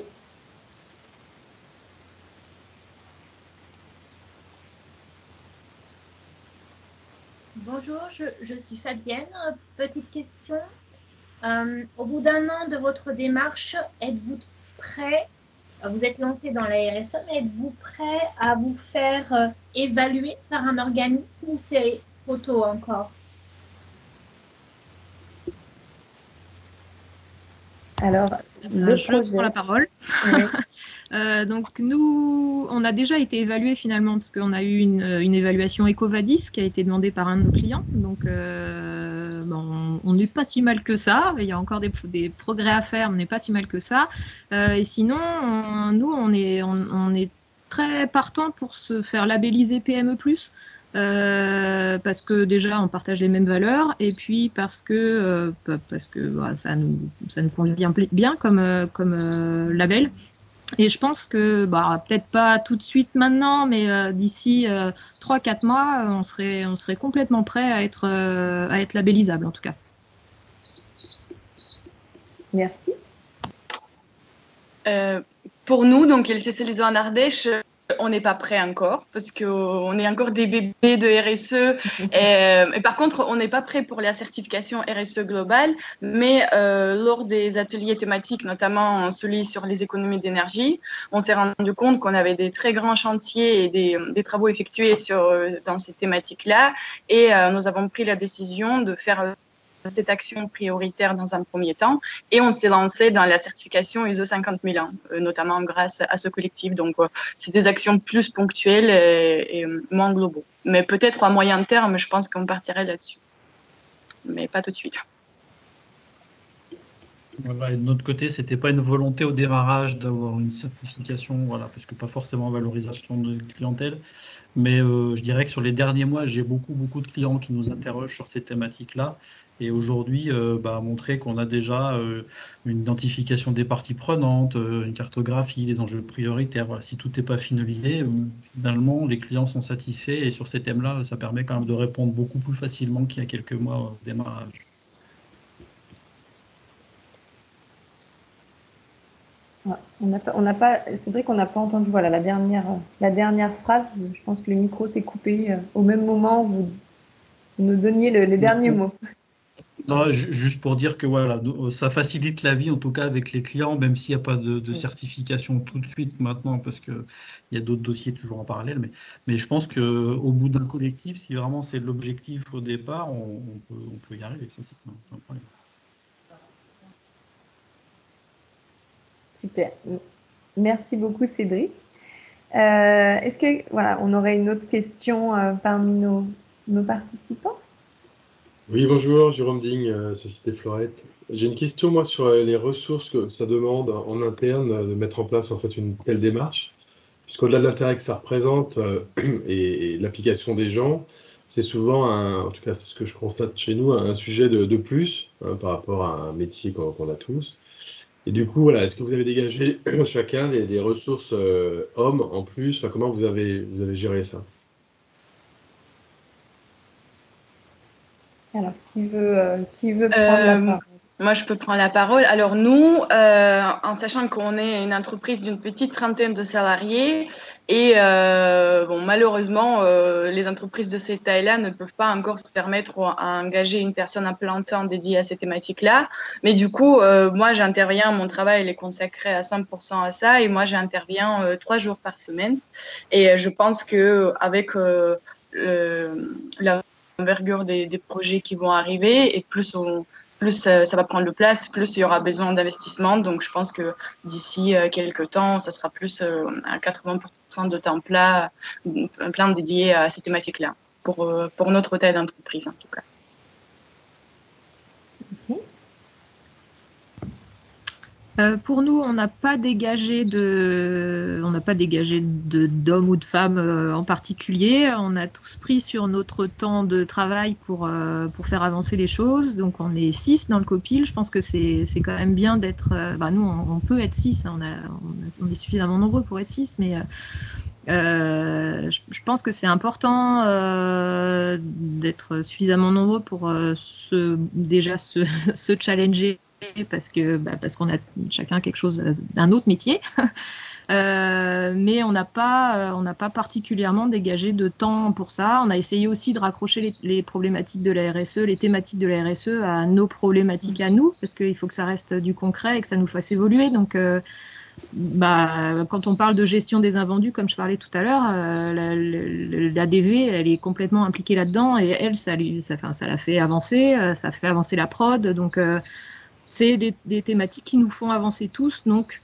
Bonjour, je suis Fabienne. Petite question. Au bout d'un an de votre démarche, êtes-vous prêt, vous êtes lancé dans la RSE, mais êtes-vous prêt à vous faire évaluer par un organisme ou c'est trop tôt encore? Alors, je prends la parole. Oui. Donc nous, on a déjà été évalué finalement parce qu'on a eu une évaluation EcoVadis qui a été demandée par un de nos clients. Donc on n'est pas si mal que ça. Il y a encore des progrès à faire, mais on n'est pas si mal que ça. Et sinon, nous, on est très partant pour se faire labelliser PME+. Parce que déjà on partage les mêmes valeurs et puis parce que ça nous convient bien comme label. Et je pense que peut-être pas tout de suite maintenant, mais d'ici 3-4 mois, on serait complètement prêt à être labellisable en tout cas. Merci. Pour nous, donc LCC Liso en Ardèche, on n'est pas prêt encore parce qu'on est encore des bébés de RSE. Et par contre, on n'est pas prêt pour la certification RSE globale, mais lors des ateliers thématiques, notamment celui sur les économies d'énergie, on s'est rendu compte qu'on avait des très grands chantiers et des travaux effectués dans ces thématiques-là. Et nous avons pris la décision de faire cette action prioritaire dans un premier temps et on s'est lancé dans la certification ISO 50001, notamment grâce à ce collectif. Donc, c'est des actions plus ponctuelles et moins globaux. Mais peut-être à moyen terme, je pense qu'on partirait là-dessus. Mais pas tout de suite. Voilà, et de notre côté, ce n'était pas une volonté au démarrage d'avoir une certification, parce que pas forcément valorisation de clientèle. Mais je dirais que sur les derniers mois, j'ai beaucoup de clients qui nous interrogent sur ces thématiques-là. Et aujourd'hui, montrer qu'on a déjà une identification des parties prenantes, une cartographie, les enjeux prioritaires. Voilà, si tout n'est pas finalisé, finalement, les clients sont satisfaits. Et sur ces thèmes-là, ça permet quand même de répondre beaucoup plus facilement qu'il y a quelques mois au démarrage. C'est vrai qu'on n'a pas entendu la dernière phrase. Je pense que le micro s'est coupé au même moment où vous nous donniez les derniers mots. Non, juste pour dire que ça facilite la vie en tout cas avec les clients, même s'il n'y a pas de certification tout de suite maintenant, parce qu'il y a d'autres dossiers toujours en parallèle. Mais je pense qu'au bout d'un collectif, si vraiment c'est l'objectif au départ, on peut y arriver. Ça, c'est pas un problème. Super. Merci beaucoup, Cédric. Est-ce que on aurait une autre question parmi nos participants? Oui, bonjour, Jérôme Digne, Société Florette. J'ai une question, moi, sur les ressources que ça demande en interne de mettre en place, en fait, une telle démarche. Puisqu'au-delà de l'intérêt que ça représente et l'application des gens, c'est souvent, en tout cas, c'est ce que je constate chez nous, un sujet de plus par rapport à un métier qu'on a tous. Et du coup, est-ce que vous avez dégagé chacun des ressources hommes en plus? Comment vous avez géré ça? Alors, qui veut prendre la parole? Moi, je peux prendre la parole. Alors, nous, en sachant qu'on est une entreprise d'une petite trentaine de salariés, et malheureusement, les entreprises de cette taille-là ne peuvent pas encore se permettre à engager une personne à plein temps dédiée à ces thématiques-là. Mais du coup, moi, j'interviens, mon travail il est consacré à 100% à ça, et moi, j'interviens 3 jours par semaine. Et je pense qu'avec l'envergure des projets qui vont arriver, et plus ça va prendre de place, plus il y aura besoin d'investissement. Donc, je pense que d'ici quelques temps, ça sera plus à 80% de temps plein dédié à ces thématiques-là. pour notre taille d'entreprise en tout cas. Ok. Pour nous, on n'a pas dégagé d'hommes ou de femmes en particulier. On a tous pris sur notre temps de travail pour faire avancer les choses. Donc, on est 6 dans le copil. Je pense que c'est quand même bien d'être... nous, on peut être 6. On est suffisamment nombreux pour être 6, mais je pense que c'est important d'être suffisamment nombreux pour se challenger parce qu'on a chacun quelque chose d'un autre métier. Mais on n'a pas particulièrement dégagé de temps pour ça. On a essayé aussi de raccrocher les problématiques de la RSE, les thématiques de la RSE à nos problématiques à nous, parce qu'il faut que ça reste du concret et que ça nous fasse évoluer. Donc, quand on parle de gestion des invendus, comme je parlais tout à l'heure, la DV, elle est complètement impliquée là-dedans et elle, ça la fait avancer, ça fait avancer la prod. Donc, c'est des thématiques qui nous font avancer tous. Donc,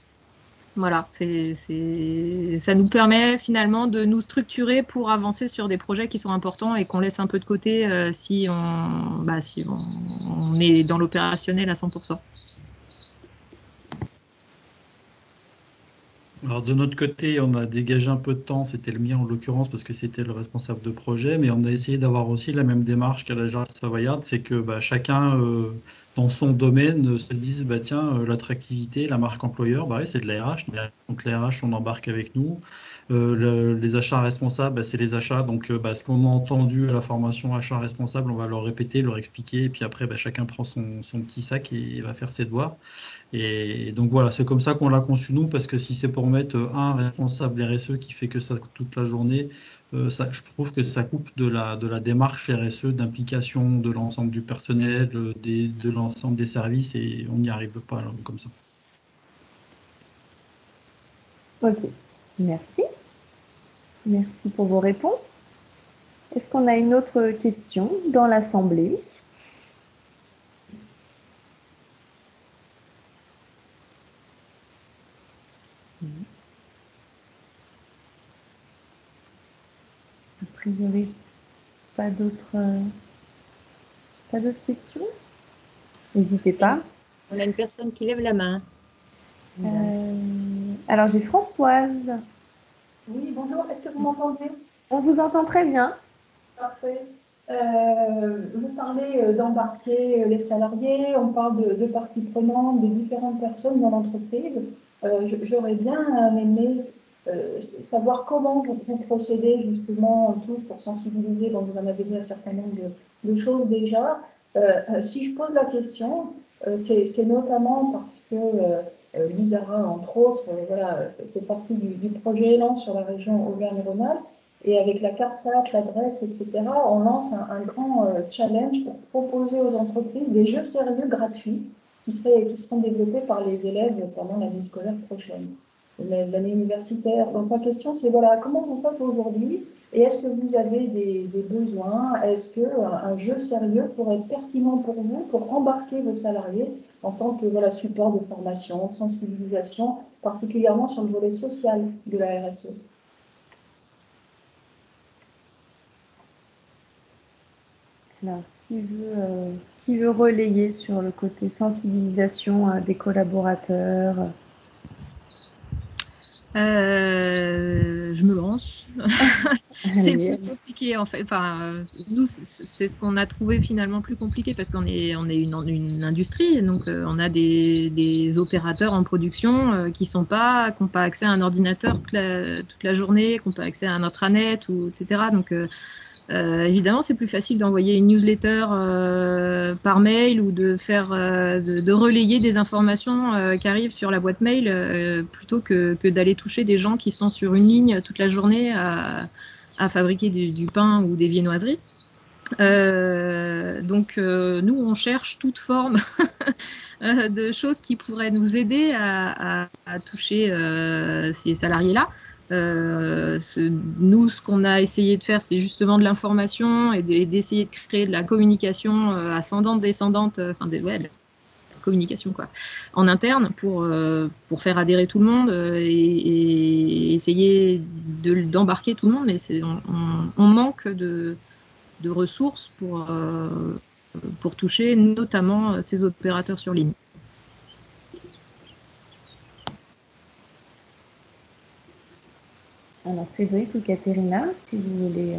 voilà, ça nous permet finalement de nous structurer pour avancer sur des projets qui sont importants et qu'on laisse un peu de côté si on est dans l'opérationnel à 100%. Alors de notre côté, on a dégagé un peu de temps, c'était le mien en l'occurrence parce que c'était le responsable de projet, mais on a essayé d'avoir aussi la même démarche qu'à la Jarre Savoyarde, c'est que chacun dans son domaine se dise tiens, l'attractivité, la marque employeur, c'est de la RH, donc la RH on embarque avec nous. Les achats responsables, c'est les achats, donc ce qu'on a entendu à la formation achat responsable, on va leur répéter, leur expliquer, et puis après chacun prend son petit sac et va faire ses devoirs. Et donc voilà, c'est comme ça qu'on l'a conçu nous, parce que si c'est pour mettre un responsable RSE qui fait que ça toute la journée, je trouve que ça coupe de la démarche RSE, d'implication de l'ensemble du personnel, de l'ensemble des services, et on n'y arrive pas comme ça. Ok, merci. Merci pour vos réponses. Est-ce qu'on a une autre question dans l'Assemblée ? A priori, pas d'autres questions? N'hésitez pas. On a une personne qui lève la main. Alors, j'ai Françoise. Oui, bonjour. Est-ce que vous m'entendez? On vous entend très bien. Parfait. Vous parlez d'embarquer les salariés, on parle de parties prenantes, de différentes personnes dans l'entreprise. J'aurais bien aimé savoir comment vous procédez justement tous pour sensibiliser. Bon, vous en avez dit un certain nombre de choses déjà. Si je pose la question, c'est notamment parce que l'ISARA, entre autres, fait partie du projet Élan sur la région Auvergne-Rhône-Alpes. Et avec la CARSAT, l'adresse, etc., on lance un grand challenge pour proposer aux entreprises des jeux sérieux gratuits qui seront développés par les élèves pendant l'année scolaire prochaine, l'année universitaire. Donc ma question, c'est comment vous faites aujourd'hui et est-ce que vous avez des besoins? Est-ce qu'un jeu sérieux pourrait être pertinent pour vous, pour embarquer vos salariés en tant que support de formation, de sensibilisation, particulièrement sur le volet social de la RSE? Alors, qui veut relayer sur le côté sensibilisation des collaborateurs? Je me lance. C'est plus compliqué en fait. Nous, c'est ce qu'on a trouvé finalement plus compliqué parce qu'on est une industrie, donc on a des opérateurs en production qui n'ont pas accès à un ordinateur toute la journée, qui n'ont pas accès à un intranet, etc. Donc évidemment, c'est plus facile d'envoyer une newsletter par mail ou de relayer des informations qui arrivent sur la boîte mail plutôt que d'aller toucher des gens qui sont sur une ligne toute la journée à fabriquer du pain ou des viennoiseries. Donc, nous, on cherche toute forme de choses qui pourraient nous aider à toucher ces salariés-là. Nous, ce qu'on a essayé de faire, c'est justement de l'information et d'essayer de créer de la communication ascendante, descendante, de la communication en interne pour faire adhérer tout le monde et essayer d'embarquer tout le monde. Mais on manque de ressources pour toucher notamment ces opérateurs sur ligne. Alors, Cédric ou Katerina, si vous voulez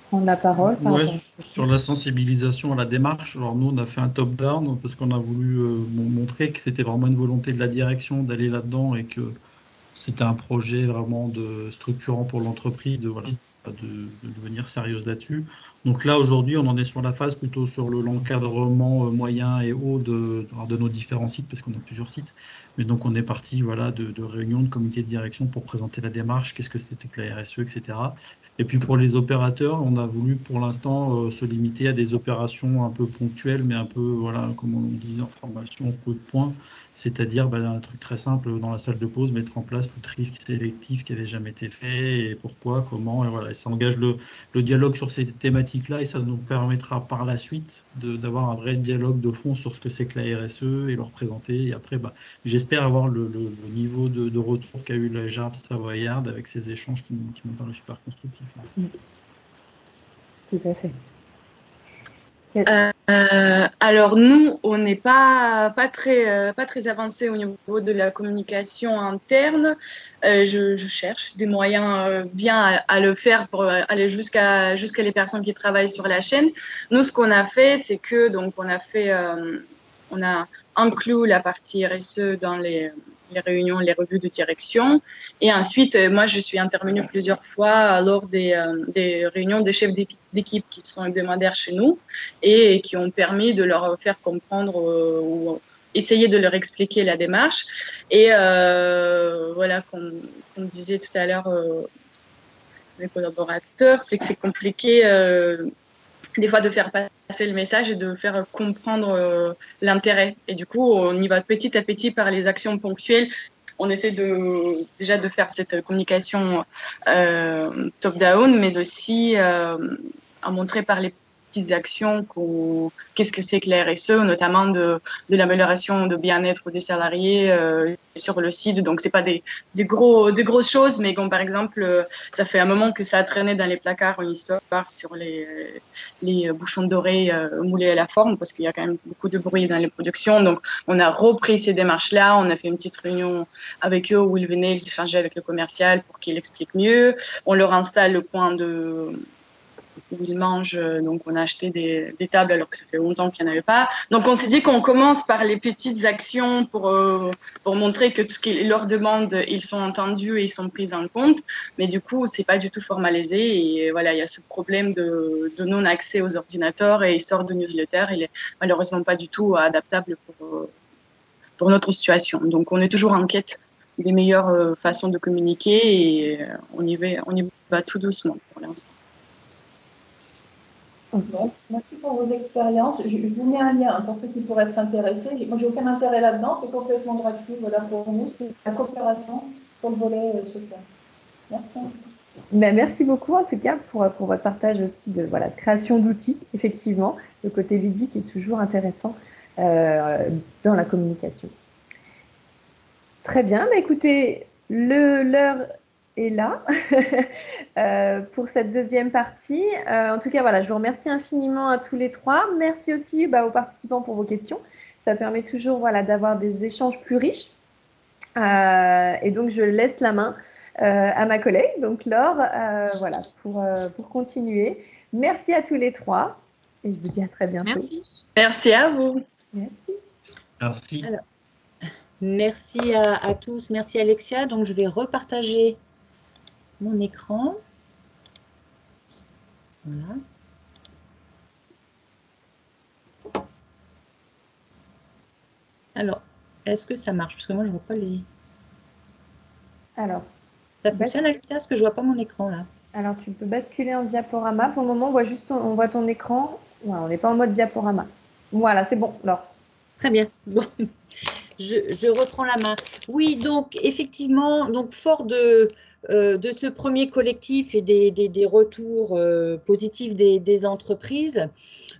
prendre la parole. Ouais, sur la sensibilisation à la démarche, alors nous, on a fait un top-down parce qu'on a voulu montrer que c'était vraiment une volonté de la direction d'aller là-dedans et que c'était un projet vraiment structurant pour l'entreprise, de devenir sérieuse là-dessus. Donc là, aujourd'hui, on en est sur la phase plutôt sur l'encadrement moyen et haut de nos différents sites, parce qu'on a plusieurs sites. Mais donc, on est parti de réunions de comité de direction pour présenter la démarche, qu'est-ce que c'était que la RSE, etc. Et puis pour les opérateurs, on a voulu pour l'instant se limiter à des opérations un peu ponctuelles, mais un peu, voilà, comme on disait en formation, coup de poing, c'est-à-dire un truc très simple dans la salle de pause, mettre en place le tri sélectif qui n'avait jamais été fait, et pourquoi, comment, et voilà. Et ça engage le dialogue sur ces thématiques-là, et ça nous permettra par la suite d'avoir un vrai dialogue de fond sur ce que c'est que la RSE et leur présenter. Et après, j'espère avoir le niveau de retour qu'a eu la JARP savoyarde avec ces échanges qui m'ont paru super constructifs. Tout à fait. Alors nous, on n'est pas très avancé au niveau de la communication interne. Je cherche des moyens bien à le faire pour aller jusqu'à les personnes qui travaillent sur la chaîne. Nous, ce qu'on a fait, c'est que on a inclus la partie RSE dans les réunions, les revues de direction. Et ensuite, moi, je suis intervenue plusieurs fois lors des réunions des chefs d'équipe qui sont hebdomadaires chez nous et qui ont permis de leur faire comprendre ou essayer de leur expliquer la démarche. Et voilà, comme disait tout à l'heure mes collaborateurs, c'est que c'est compliqué des fois de faire passer le message et de faire comprendre l'intérêt. Et du coup, on y va petit à petit par les actions ponctuelles. On essaie déjà de faire cette communication top-down, mais aussi à montrer par les petites actions qu'est-ce que c'est que la RSE, notamment de l'amélioration de bien-être des salariés sur le site. Donc, ce n'est pas des grosses choses, mais comme par exemple, ça fait un moment que ça a traîné dans les placards une histoire sur les bouchons dorés moulés à la forme, parce qu'il y a quand même beaucoup de bruit dans les productions. Donc, on a repris ces démarches-là. On a fait une petite réunion avec eux où ils venaient échanger avec le commercial pour qu'il explique mieux. On leur installe le point où ils mangent, donc on a acheté des tables alors que ça fait longtemps qu'il n'y en avait pas. Donc on s'est dit qu'on commence par les petites actions pour montrer que tout ce qu'ils leur demandent, ils sont entendus et ils sont pris en compte, mais du coup c'est pas du tout formalisé et voilà, il y a ce problème de non-accès aux ordinateurs et histoire de newsletter, il est malheureusement pas du tout adaptable pour notre situation. Donc on est toujours en quête des meilleures façons de communiquer et on y va tout doucement pour l'instant. Bon, merci pour vos expériences. Je vous mets un lien pour ceux qui pourraient être intéressés. Moi, j'ai aucun intérêt là-dedans, c'est complètement gratuit. Voilà, pour nous, c'est la coopération pour le volet social. Merci. Merci beaucoup en tout cas pour votre partage aussi de création d'outils. Effectivement, le côté ludique est toujours intéressant dans la communication. Très bien, écoutez, l'heure est là pour cette deuxième partie. En tout cas, voilà, je vous remercie infiniment à tous les trois. Merci aussi aux participants pour vos questions. Ça permet toujours d'avoir des échanges plus riches. Et donc, je laisse la main à ma collègue, donc Laure, pour continuer. Merci à tous les trois et je vous dis à très bientôt. Merci. Merci à vous. Merci. Merci. Alors, merci à tous. Merci Alexia. Donc, je vais repartager mon écran. Voilà. Alors, est-ce que ça marche? Parce que moi, je ne vois pas les... Alors, ça fonctionne, Alexia? Parce que je ne vois pas mon écran, là. Alors, tu peux basculer en diaporama. Pour le moment, on voit ton écran. Ouais, on n'est pas en mode diaporama. Voilà, c'est bon, Laure. Très bien. Bon. Je reprends la main. Oui, donc, effectivement, fort de ce premier collectif et des retours positifs des entreprises,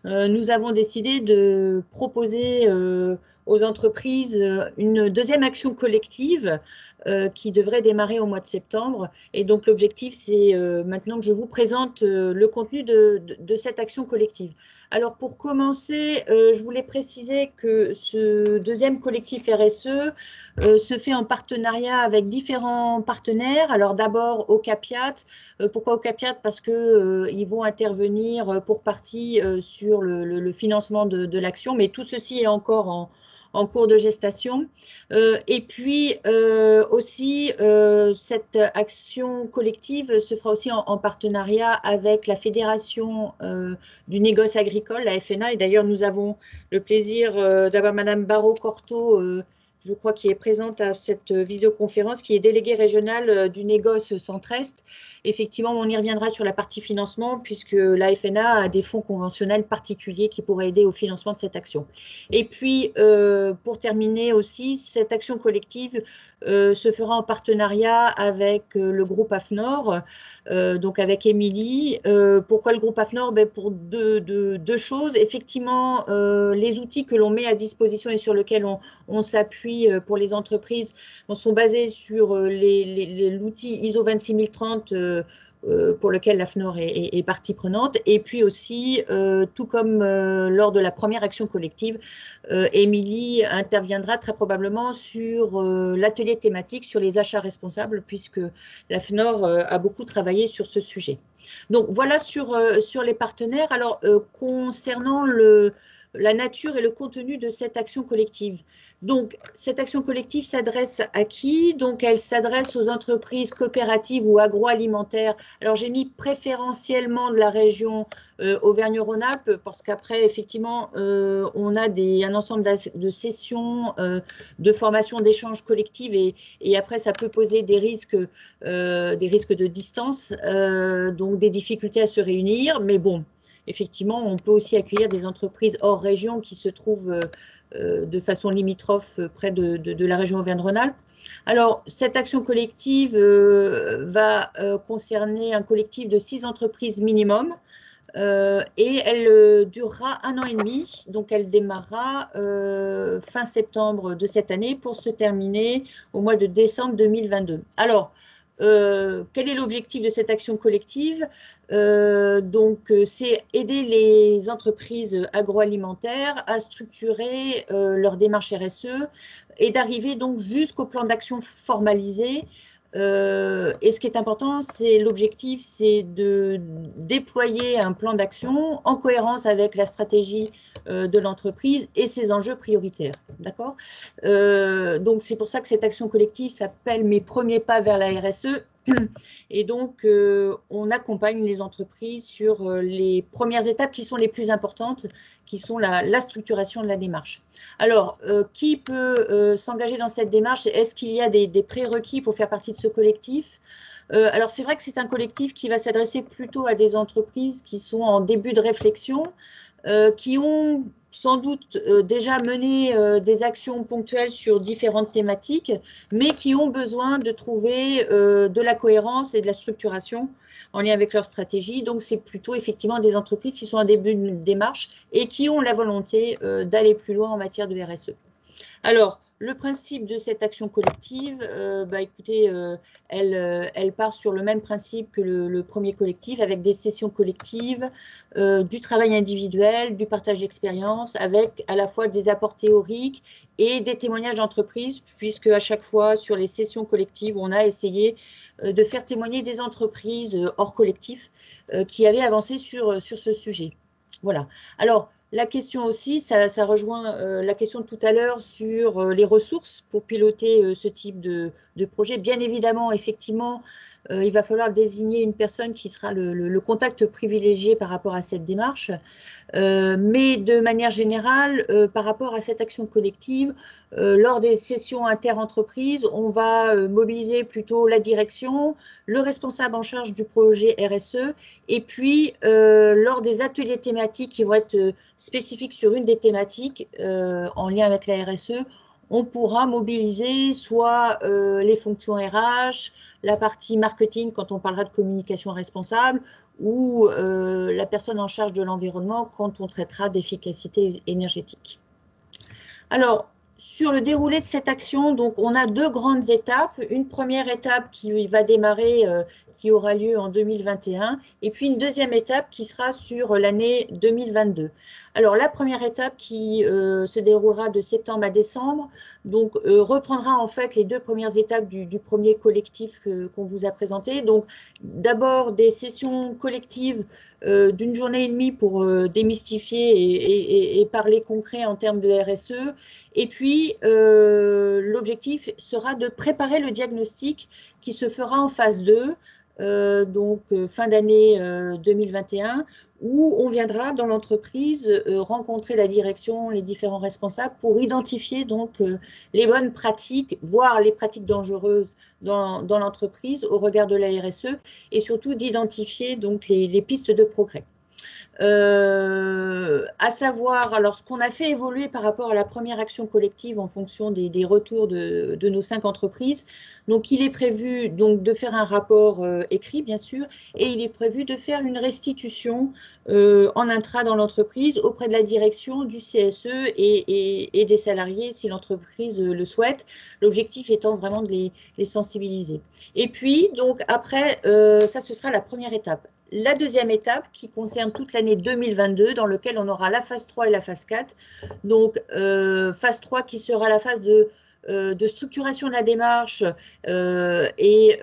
nous avons décidé de proposer aux entreprises une deuxième action collective qui devrait démarrer au mois de septembre. Et donc, l'objectif, c'est maintenant que je vous présente le contenu de cette action collective. Alors, pour commencer, je voulais préciser que ce deuxième collectif RSE se fait en partenariat avec différents partenaires. Alors, d'abord, Ocapiat. Pourquoi Ocapiat? Parce qu'ils vont intervenir pour partie sur le financement de l'action, mais tout ceci est encore en cours de gestation. Et puis aussi, cette action collective se fera aussi en partenariat avec la Fédération du négoce agricole, la FNA. Et d'ailleurs, nous avons le plaisir d'avoir Madame Barrault-Cortot, je crois, qui est présente à cette visioconférence, qui est déléguée régionale du négoce Centre-Est. Effectivement, on y reviendra sur la partie financement, puisque la FNA a des fonds conventionnels particuliers qui pourraient aider au financement de cette action. Et puis, pour terminer aussi, cette action collective se fera en partenariat avec le groupe AFNOR, donc avec Émilie. Pourquoi le groupe AFNOR? Pour deux choses. Effectivement, les outils que l'on met à disposition et sur lesquels on s'appuie pour les entreprises sont basés sur l'outil ISO 26030 pour lequel l'AFNOR est partie prenante. Et puis aussi, tout comme lors de la première action collective, Émilie interviendra très probablement sur l'atelier thématique sur les achats responsables, puisque l'AFNOR a beaucoup travaillé sur ce sujet. Donc voilà sur les partenaires. Alors concernant la nature et le contenu de cette action collective. Donc, cette action collective s'adresse à qui? Donc, elle s'adresse aux entreprises coopératives ou agroalimentaires. Alors, j'ai mis préférentiellement de la région Auvergne-Rhône-Alpes parce qu'après, effectivement, on a un ensemble de sessions, de formation, d'échanges collectifs et après, ça peut poser des risques de distance, donc des difficultés à se réunir. Mais bon, effectivement, on peut aussi accueillir des entreprises hors région qui se trouvent de façon limitrophe près de la région Auvergne-Rhône-Alpes. Alors, cette action collective va concerner un collectif de 6 entreprises minimum et elle durera 1 an et demi. Donc, elle démarrera fin septembre de cette année pour se terminer au mois de décembre 2022. Alors, quel est l'objectif de cette action collective? Donc, c'est aider les entreprises agroalimentaires à structurer leur démarche RSE et d'arriver donc jusqu'au plan d'action formalisé. Et ce qui est important, c'est l'objectif, c'est de déployer un plan d'action en cohérence avec la stratégie de l'entreprise et ses enjeux prioritaires. D'accord? Donc, c'est pour ça que cette action collective s'appelle « Mes premiers pas vers la RSE ». Et donc, on accompagne les entreprises sur les premières étapes qui sont les plus importantes, qui sont la structuration de la démarche. Alors, qui peut s'engager dans cette démarche? Est-ce qu'il y a des prérequis pour faire partie de ce collectif? Alors, c'est vrai que c'est un collectif qui va s'adresser plutôt à des entreprises qui sont en début de réflexion, qui ont sans doute déjà mené des actions ponctuelles sur différentes thématiques, mais qui ont besoin de trouver de la cohérence et de la structuration en lien avec leur stratégie. Donc, c'est plutôt effectivement des entreprises qui sont en début de démarche et qui ont la volonté d'aller plus loin en matière de RSE. Alors, le principe de cette action collective, écoutez, elle part sur le même principe que le premier collectif, avec des sessions collectives, du travail individuel, du partage d'expérience, avec à la fois des apports théoriques et des témoignages d'entreprise, puisque à chaque fois, sur les sessions collectives, on a essayé de faire témoigner des entreprises hors collectif qui avaient avancé sur ce sujet. Voilà. Alors, la question aussi, ça rejoint la question de tout à l'heure sur les ressources pour piloter ce type de projet. Bien évidemment, effectivement, il va falloir désigner une personne qui sera le contact privilégié par rapport à cette démarche. Mais de manière générale, par rapport à cette action collective, lors des sessions inter-entreprises, on va mobiliser plutôt la direction, le responsable en charge du projet RSE, et puis lors des ateliers thématiques qui vont être spécifiques sur une des thématiques en lien avec la RSE, on pourra mobiliser soit les fonctions RH, la partie marketing quand on parlera de communication responsable, ou la personne en charge de l'environnement quand on traitera d'efficacité énergétique. Alors, sur le déroulé de cette action, donc on a deux grandes étapes. Une première étape qui va démarrer, qui aura lieu en 2021, et puis une deuxième étape qui sera sur l'année 2022. Alors la première étape qui se déroulera de septembre à décembre, donc reprendra en fait les deux premières étapes du premier collectif qu'on vous a présenté. Donc d'abord des sessions collectives d'une journée et demie pour démystifier et parler concret en termes de RSE. Et puis, l'objectif sera de préparer le diagnostic qui se fera en phase 2, donc fin d'année 2021, où on viendra dans l'entreprise rencontrer la direction, les différents responsables pour identifier donc les bonnes pratiques, voire les pratiques dangereuses dans l'entreprise au regard de la RSE, et surtout d'identifier donc les pistes de progrès. À savoir, alors ce qu'on a fait évoluer par rapport à la première action collective en fonction des retours de nos 5 entreprises. Donc, il est prévu donc, de faire un rapport écrit, bien sûr, et il est prévu de faire une restitution en intra dans l'entreprise auprès de la direction, du CSE et des salariés si l'entreprise le souhaite. L'objectif étant vraiment de les sensibiliser. Et puis, donc, après, ça, ce sera la première étape. La deuxième étape qui concerne toute l'année 2022 dans laquelle on aura la phase 3 et la phase 4. Donc, phase 3 qui sera la phase de structuration de la démarche et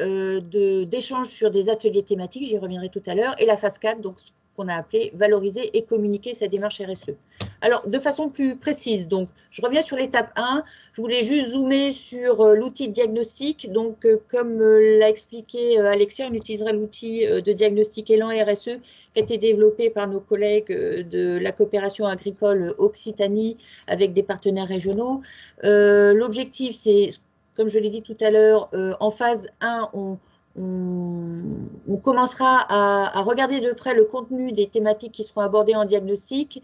d'échange sur des ateliers thématiques, j'y reviendrai tout à l'heure, et la phase 4, donc ce qu'on a appelé valoriser et communiquer sa démarche RSE. Alors, de façon plus précise, donc, je reviens sur l'étape 1. Je voulais juste zoomer sur l'outil de diagnostic. Donc, comme l'a expliqué Alexia, on utiliserait l'outil de diagnostic Élan RSE qui a été développé par nos collègues de la coopération agricole Occitanie avec des partenaires régionaux. L'objectif, c'est, comme je l'ai dit tout à l'heure, en phase 1, on commencera à regarder de près le contenu des thématiques qui seront abordées en diagnostic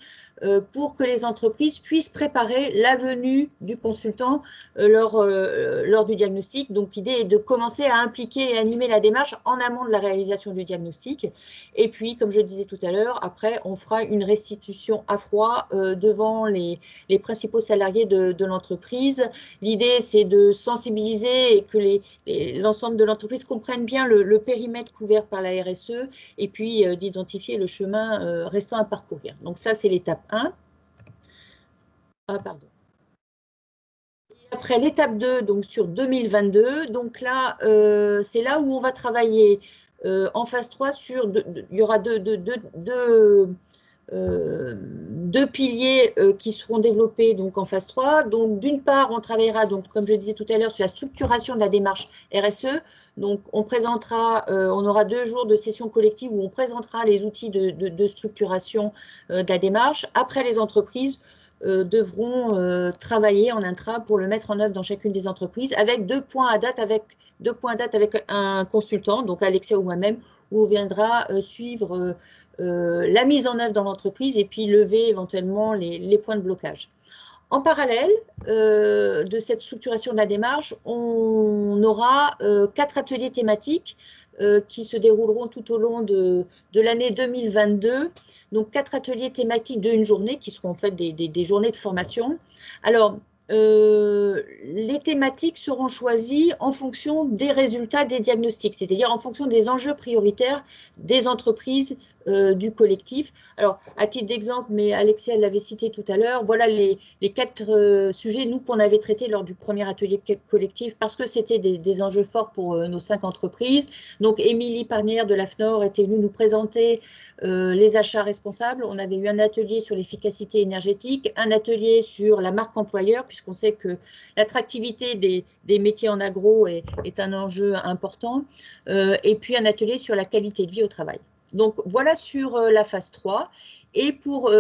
pour que les entreprises puissent préparer la venue du consultant lors du diagnostic. Donc, l'idée est de commencer à impliquer et animer la démarche en amont de la réalisation du diagnostic. Et puis, comme je le disais tout à l'heure, après, on fera une restitution à froid devant les principaux salariés de l'entreprise. L'idée, c'est de sensibiliser et que l'ensemble de l'entreprise comprenne bien le périmètre couvert par la RSE et puis d'identifier le chemin restant à parcourir. Donc ça, c'est l'étape 1. Ah, pardon. Et après l'étape 2, donc sur 2022, donc là, c'est là où on va travailler en phase 3 sur, il y aura deux piliers qui seront développés donc en phase 3. Donc d'une part, on travaillera, donc, comme je disais tout à l'heure, sur la structuration de la démarche RSE. Donc on présentera, on aura 2 jours de session collective où on présentera les outils de structuration de la démarche. Après, les entreprises devront travailler en intra pour le mettre en œuvre dans chacune des entreprises avec 2 points à date avec un consultant, donc Alexia ou moi-même, où on viendra suivre la mise en œuvre dans l'entreprise et puis lever éventuellement les points de blocage. En parallèle de cette structuration de la démarche, on aura 4 ateliers thématiques qui se dérouleront tout au long de l'année 2022. Donc 4 ateliers thématiques d'une journée qui seront en fait des journées de formation. Alors, les thématiques seront choisies en fonction des résultats des diagnostics, c'est-à-dire en fonction des enjeux prioritaires des entreprises du collectif. Alors, à titre d'exemple, mais Alexia l'avait cité tout à l'heure, voilà les 4 sujets, nous, qu'on avait traités lors du premier atelier collectif, parce que c'était des enjeux forts pour nos 5 entreprises. Donc, Émilie Parnière de l'AFNOR était venue nous présenter les achats responsables. On avait eu un atelier sur l'efficacité énergétique, un atelier sur la marque employeur, puisqu'on sait que l'attractivité des métiers en agro est un enjeu important, et puis un atelier sur la qualité de vie au travail. Donc, voilà sur la phase 3. Et pour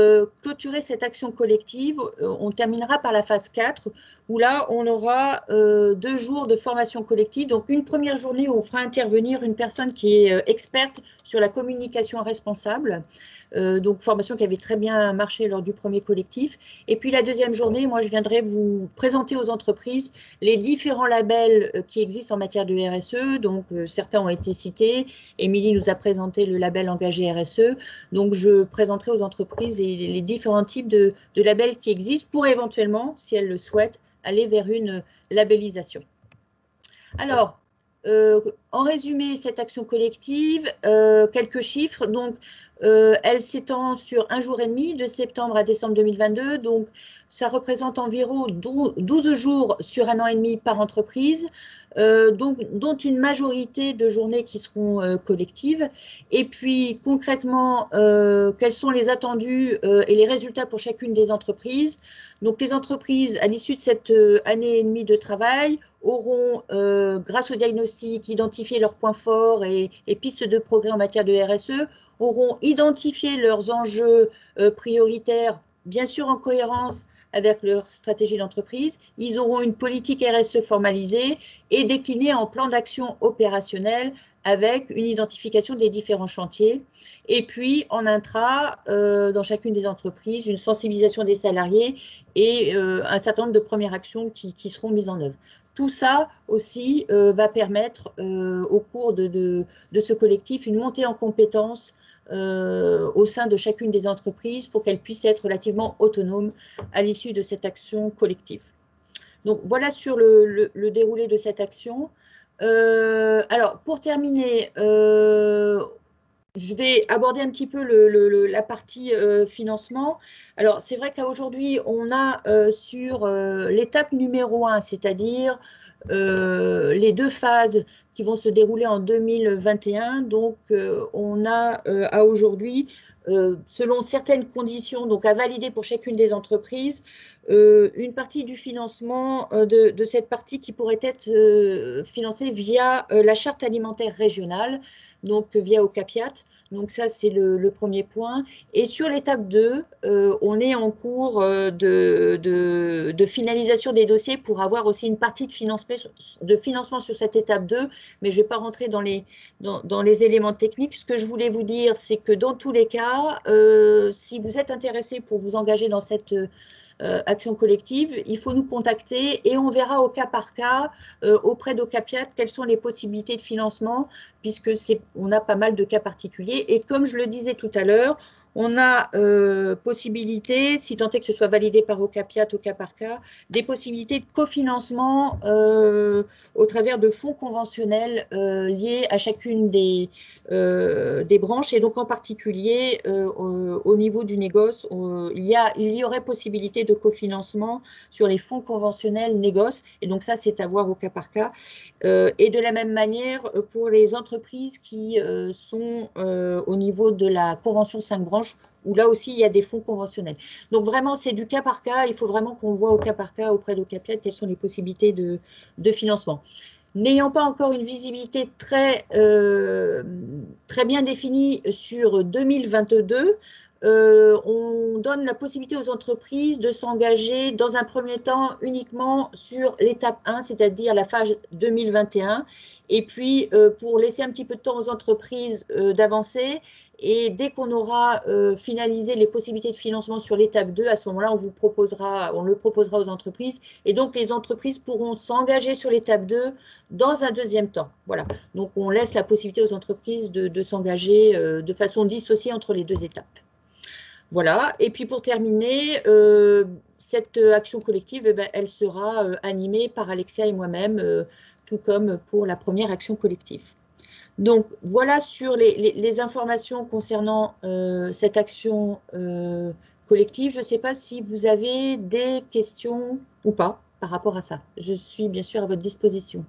clôturer cette action collective, on terminera par la phase 4, où là, on aura 2 jours de formation collective. Donc, une première journée où on fera intervenir une personne qui est experte sur la communication responsable. Donc, formation qui avait très bien marché lors du premier collectif. Et puis, la deuxième journée, moi, je viendrai vous présenter aux entreprises les différents labels qui existent en matière de RSE. Donc, certains ont été cités. Émilie nous a présenté le label engagé RSE. Donc, je présenterai aux entreprises les différents types de labels qui existent pour éventuellement, si elles le souhaitent, aller vers une labellisation. Alors, en résumé, cette action collective, quelques chiffres. Donc, elle s'étend sur 1 jour et demi, de septembre à décembre 2022. Donc, ça représente environ 12 jours sur 1 an et demi par entreprise, dont une majorité de journées qui seront collectives. Et puis, concrètement, quels sont les attendus et les résultats pour chacune des entreprises? Donc, les entreprises, à l'issue de cette année et demie de travail, auront, grâce au diagnostic, identifié leurs points forts et pistes de progrès en matière de RSE, auront identifié leurs enjeux prioritaires, bien sûr en cohérence avec leur stratégie d'entreprise. Ils auront une politique RSE formalisée et déclinée en plan d'action opérationnel avec une identification des différents chantiers. Et puis, en intra, dans chacune des entreprises, une sensibilisation des salariés et un certain nombre de premières actions qui seront mises en œuvre. Tout ça aussi va permettre au cours de ce collectif une montée en compétences au sein de chacune des entreprises pour qu'elles puissent être relativement autonomes à l'issue de cette action collective. Donc voilà sur le déroulé de cette action. Alors pour terminer, je vais aborder un petit peu la partie financement. Alors, c'est vrai qu'aujourd'hui, on a sur l'étape numéro 1, c'est-à-dire les 2 phases qui vont se dérouler en 2021. Donc, on a à aujourd'hui, selon certaines conditions, donc à valider pour chacune des entreprises, une partie du financement de cette partie qui pourrait être financée via la charte alimentaire régionale, donc via Ocapiat. Donc ça, c'est le premier point. Et sur l'étape 2, on est en cours de finalisation des dossiers pour avoir aussi une partie de financement sur cette étape 2, mais je ne vais pas rentrer dans les éléments techniques. Ce que je voulais vous dire, c'est que dans tous les cas, si vous êtes intéressé pour vous engager dans cette action collective, il faut nous contacter et on verra au cas par cas auprès d'Ocapiat quelles sont les possibilités de financement, puisque on a pas mal de cas particuliers. Et comme je le disais tout à l'heure, on a possibilité, si tant est que ce soit validé par Ocapiat au cas par cas, des possibilités de cofinancement au travers de fonds conventionnels liés à chacune des branches. Et donc en particulier, au niveau du négoce, il y aurait possibilité de cofinancement sur les fonds conventionnels négoce. Et donc ça, c'est à voir au cas par cas. Et de la même manière, pour les entreprises qui sont au niveau de la convention 5 branches, où là aussi, il y a des fonds conventionnels. Donc vraiment, c'est du cas par cas. Il faut vraiment qu'on voit au cas par cas auprès d'Ocapiat quelles sont les possibilités de financement. N'ayant pas encore une visibilité très bien définie sur 2022, on donne la possibilité aux entreprises de s'engager dans un premier temps uniquement sur l'étape 1, c'est-à-dire la phase 2021. Et puis, pour laisser un petit peu de temps aux entreprises d'avancer, et dès qu'on aura finalisé les possibilités de financement sur l'étape 2, à ce moment-là, on le proposera aux entreprises. Et donc, les entreprises pourront s'engager sur l'étape 2 dans un deuxième temps. Voilà. Donc, on laisse la possibilité aux entreprises de s'engager de façon dissociée entre les 2 étapes. Voilà. Et puis, pour terminer, cette action collective, eh ben, elle sera animée par Alexia et moi-même, tout comme pour la première action collective. Donc, voilà sur les informations concernant cette action collective. Je ne sais pas si vous avez des questions ou pas par rapport à ça. Je suis bien sûr à votre disposition.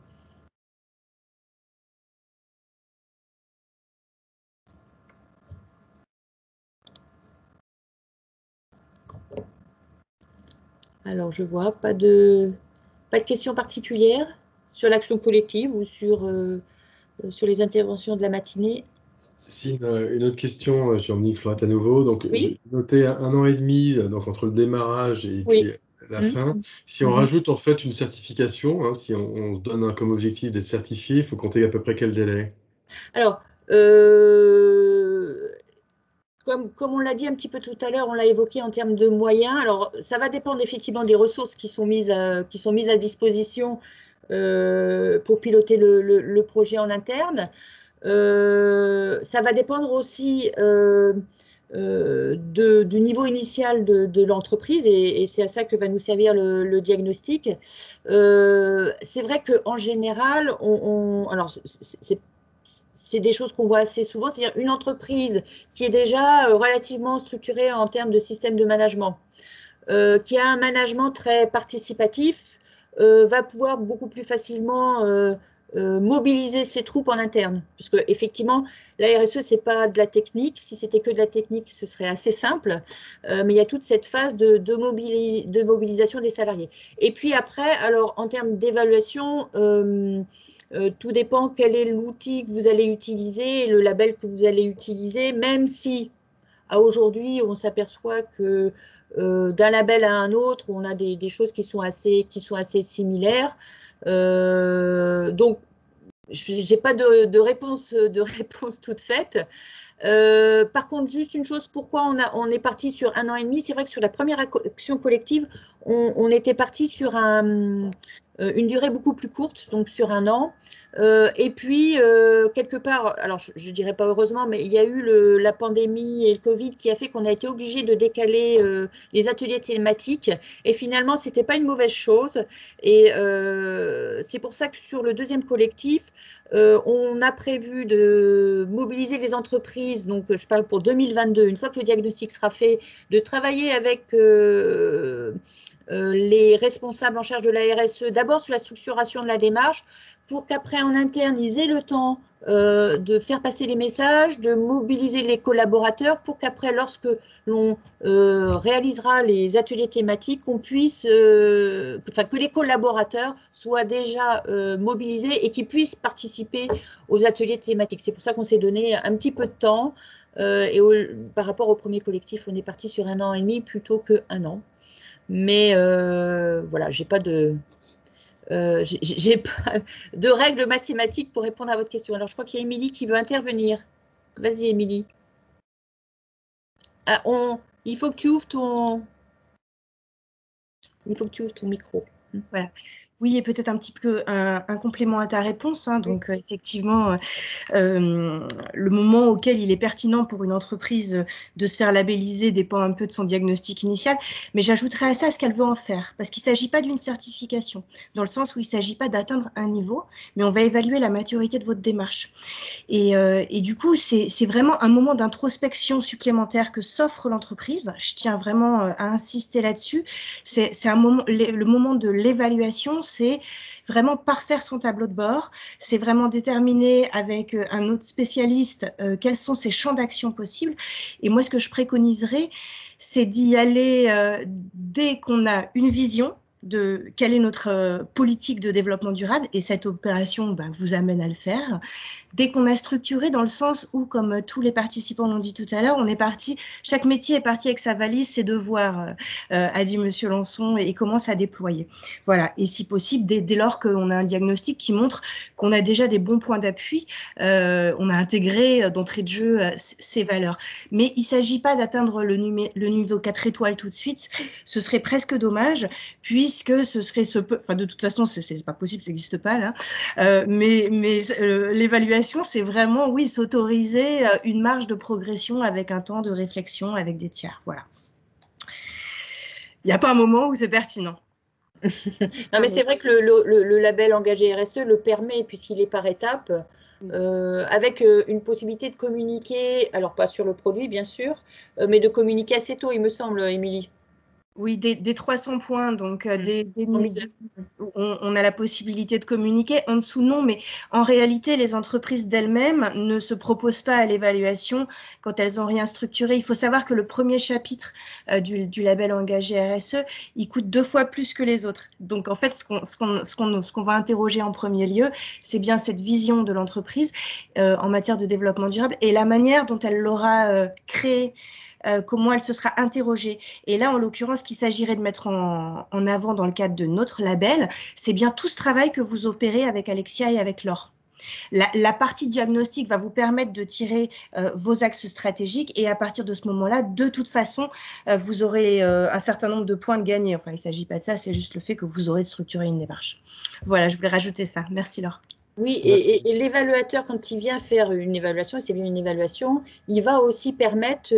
Alors, je vois pas de questions particulières sur l'action collective ou sur les interventions de la matinée. Si, une autre question, Jean-Dominique Floret à nouveau. Donc, j'ai noté 1 an et demi donc, entre le démarrage et puis la fin. Si on rajoute en fait une certification, hein, si on se donne comme objectif d'être certifié, il faut compter à peu près quel délai? Alors, comme on l'a dit un petit peu tout à l'heure, on l'a évoqué en termes de moyens. Alors, ça va dépendre effectivement des ressources qui sont mises à disposition pour piloter le projet en interne. Ça va dépendre aussi du niveau initial de l'entreprise, et c'est à ça que va nous servir le diagnostic. C'est vrai qu'en général, alors c'est des choses qu'on voit assez souvent, c'est-à-dire une entreprise qui est déjà relativement structurée en termes de système de management, qui a un management très participatif, va pouvoir beaucoup plus facilement mobiliser ses troupes en interne. Parce que effectivement, la RSE, ce n'est pas de la technique. Si c'était que de la technique, ce serait assez simple. Mais il y a toute cette phase de mobilisation des salariés. Et puis après, alors en termes d'évaluation, tout dépend quel est l'outil que vous allez utiliser, le label que vous allez utiliser, même si à aujourd'hui, on s'aperçoit que d'un label à un autre, on a des choses qui sont assez similaires. Donc, je n'ai pas de réponse toute faite. Par contre, juste une chose, pourquoi on est parti sur 1 an et demi? C'est vrai que sur la première action collective, on était parti sur une durée beaucoup plus courte, donc sur 1 an. Et puis, quelque part, alors je ne dirais pas heureusement, mais il y a eu la pandémie et le Covid qui a fait qu'on a été obligé de décaler les ateliers thématiques. Et finalement, ce n'était pas une mauvaise chose. Et c'est pour ça que sur le deuxième collectif, on a prévu de mobiliser les entreprises, donc je parle pour 2022, une fois que le diagnostic sera fait, de travailler avec les responsables en charge de la RSE, d'abord sur la structuration de la démarche, pour qu'après en interne, ils aient le temps de faire passer les messages, de mobiliser les collaborateurs, pour qu'après, lorsque l'on réalisera les ateliers thématiques, qu'on puisse, que les collaborateurs soient déjà mobilisés et qu'ils puissent participer aux ateliers thématiques. C'est pour ça qu'on s'est donné un petit peu de temps. Et par rapport au premier collectif, on est parti sur 1 an et demi plutôt que 1 an. Mais voilà, j'ai pas de règles mathématiques pour répondre à votre question. Alors, je crois qu'il y a Émilie qui veut intervenir. Vas-y, Émilie. Ah, il faut que tu ouvres ton micro. Voilà. Oui, et peut-être un petit peu un complément à ta réponse. Donc, effectivement, le moment auquel il est pertinent pour une entreprise de se faire labelliser dépend un peu de son diagnostic initial. Mais j'ajouterais à ça ce qu'elle veut en faire. Parce qu'il ne s'agit pas d'une certification, dans le sens où il ne s'agit pas d'atteindre un niveau, mais on va évaluer la maturité de votre démarche. Et du coup, c'est vraiment un moment d'introspection supplémentaire que s'offre l'entreprise. Je tiens vraiment à insister là-dessus. C'est un moment, le moment de l'évaluation, c'est vraiment parfaire son tableau de bord, c'est vraiment déterminer avec un autre spécialiste quels sont ses champs d'action possibles. Et moi, ce que je préconiserais, c'est d'y aller dès qu'on a une vision de quelle est notre politique de développement durable, et cette opération vous amène à le faire. Dès qu'on a structuré, dans le sens où, comme tous les participants l'ont dit tout à l'heure, on est parti, chaque métier est parti avec sa valise, ses devoirs, a dit Monsieur Lançon, et commence à déployer. Voilà, et si possible, dès lors qu'on a un diagnostic qui montre qu'on a déjà des bons points d'appui, on a intégré d'entrée de jeu ces valeurs. Mais il ne s'agit pas d'atteindre le niveau 4 étoiles tout de suite, ce serait presque dommage, puisque ce serait enfin de toute façon, c'est pas possible, ça n'existe pas là, mais l'évaluation, c'est vraiment, oui, s'autoriser une marge de progression avec un temps de réflexion avec des tiers. Voilà. Il n'y a pas un moment où c'est pertinent. Non, mais c'est vrai que le label engagé RSE le permet, puisqu'il est par étapes, avec une possibilité de communiquer, alors pas sur le produit, bien sûr, mais de communiquer assez tôt, il me semble, Émilie. Oui, des 300 points, donc on a la possibilité de communiquer. En dessous, non, mais en réalité, les entreprises d'elles-mêmes ne se proposent pas à l'évaluation quand elles n'ont rien structuré. Il faut savoir que le premier chapitre du label engagé RSE, il coûte 2 fois plus que les autres. Donc, en fait, ce qu'on va interroger en premier lieu, c'est bien cette vision de l'entreprise en matière de développement durable et la manière dont elle l'aura créée. Comment elle se sera interrogée. Et là, en l'occurrence, ce qu'il s'agirait de mettre en avant dans le cadre de notre label, c'est bien tout ce travail que vous opérez avec Alexia et avec Laure. La partie diagnostic va vous permettre de tirer vos axes stratégiques et à partir de ce moment-là, de toute façon, vous aurez un certain nombre de points de gagner. Enfin, il ne s'agit pas de ça, c'est juste le fait que vous aurez structuré une démarche. Voilà, je voulais rajouter ça. Merci Laure. Oui, et l'évaluateur, quand il vient faire une évaluation, et c'est bien une évaluation, il va aussi permettre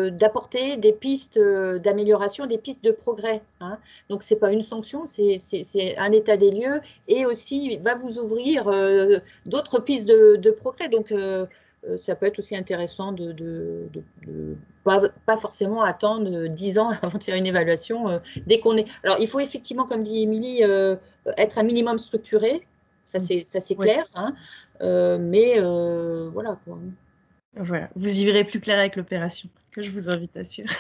d'apporter des pistes d'amélioration, des pistes de progrès. Hein. Donc, ce n'est pas une sanction, c'est un état des lieux et aussi il va vous ouvrir d'autres pistes de progrès. Donc, ça peut être aussi intéressant de pas forcément attendre 10 ans avant de faire une évaluation. Dès qu'on est... Alors, il faut effectivement, comme dit Émilie, être un minimum structuré. Ça, c'est clair. Hein. Mais voilà, quoi. Voilà, vous y verrez plus clair avec l'opération, que je vous invite à suivre.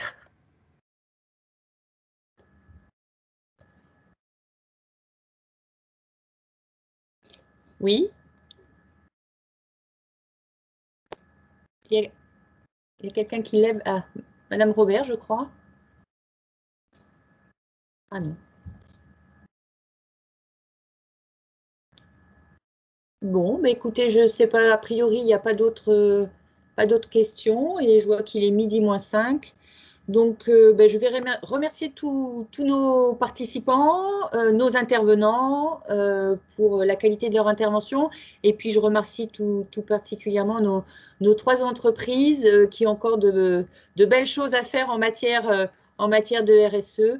Oui. Il y a quelqu'un qui lève. Ah, Madame Robert, je crois. Ah non. Bon, mais écoutez, je ne sais pas, a priori, il n'y a pas d'autres questions et je vois qu'il est midi moins 5. Donc, je vais remercier tous nos participants, nos intervenants pour la qualité de leur intervention. Et puis, je remercie tout particulièrement nos 3 entreprises qui ont encore de belles choses à faire en matière de RSE.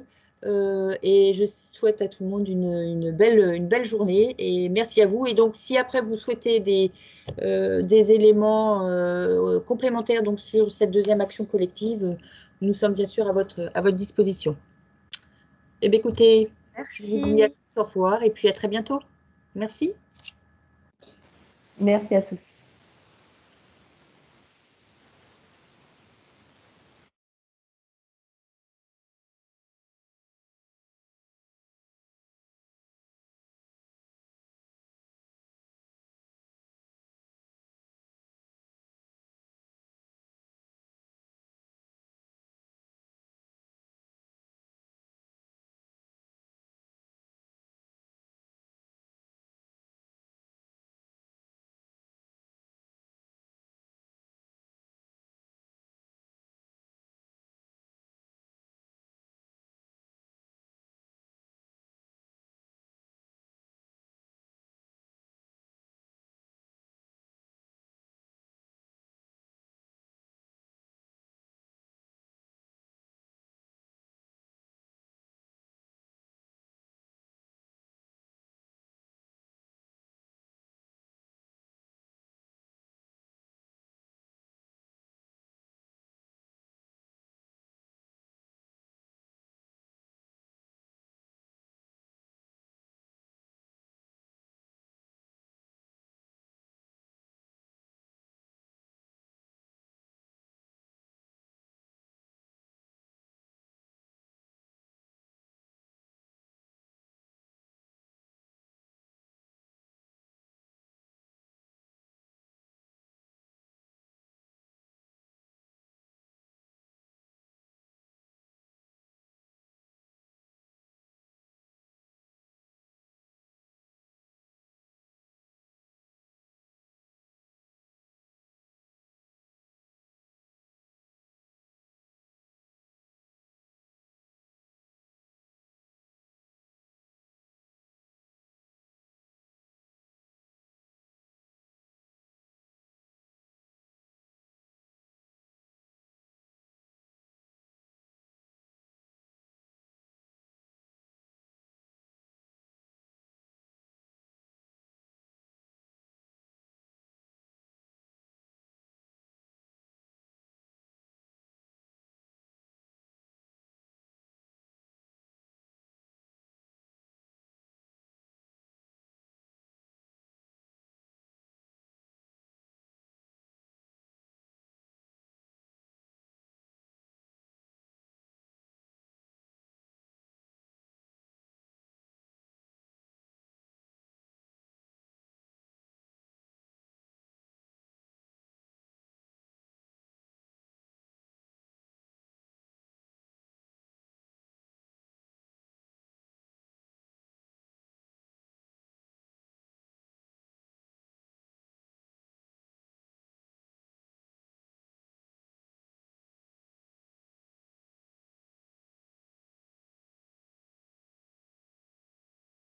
Et je souhaite à tout le monde une belle journée et merci à vous. Et donc, si après vous souhaitez des éléments complémentaires donc, sur cette deuxième action collective, nous sommes bien sûr à votre disposition. Eh bien, écoutez, merci. Je vous dis à tous au revoir et puis à très bientôt. Merci. Merci à tous.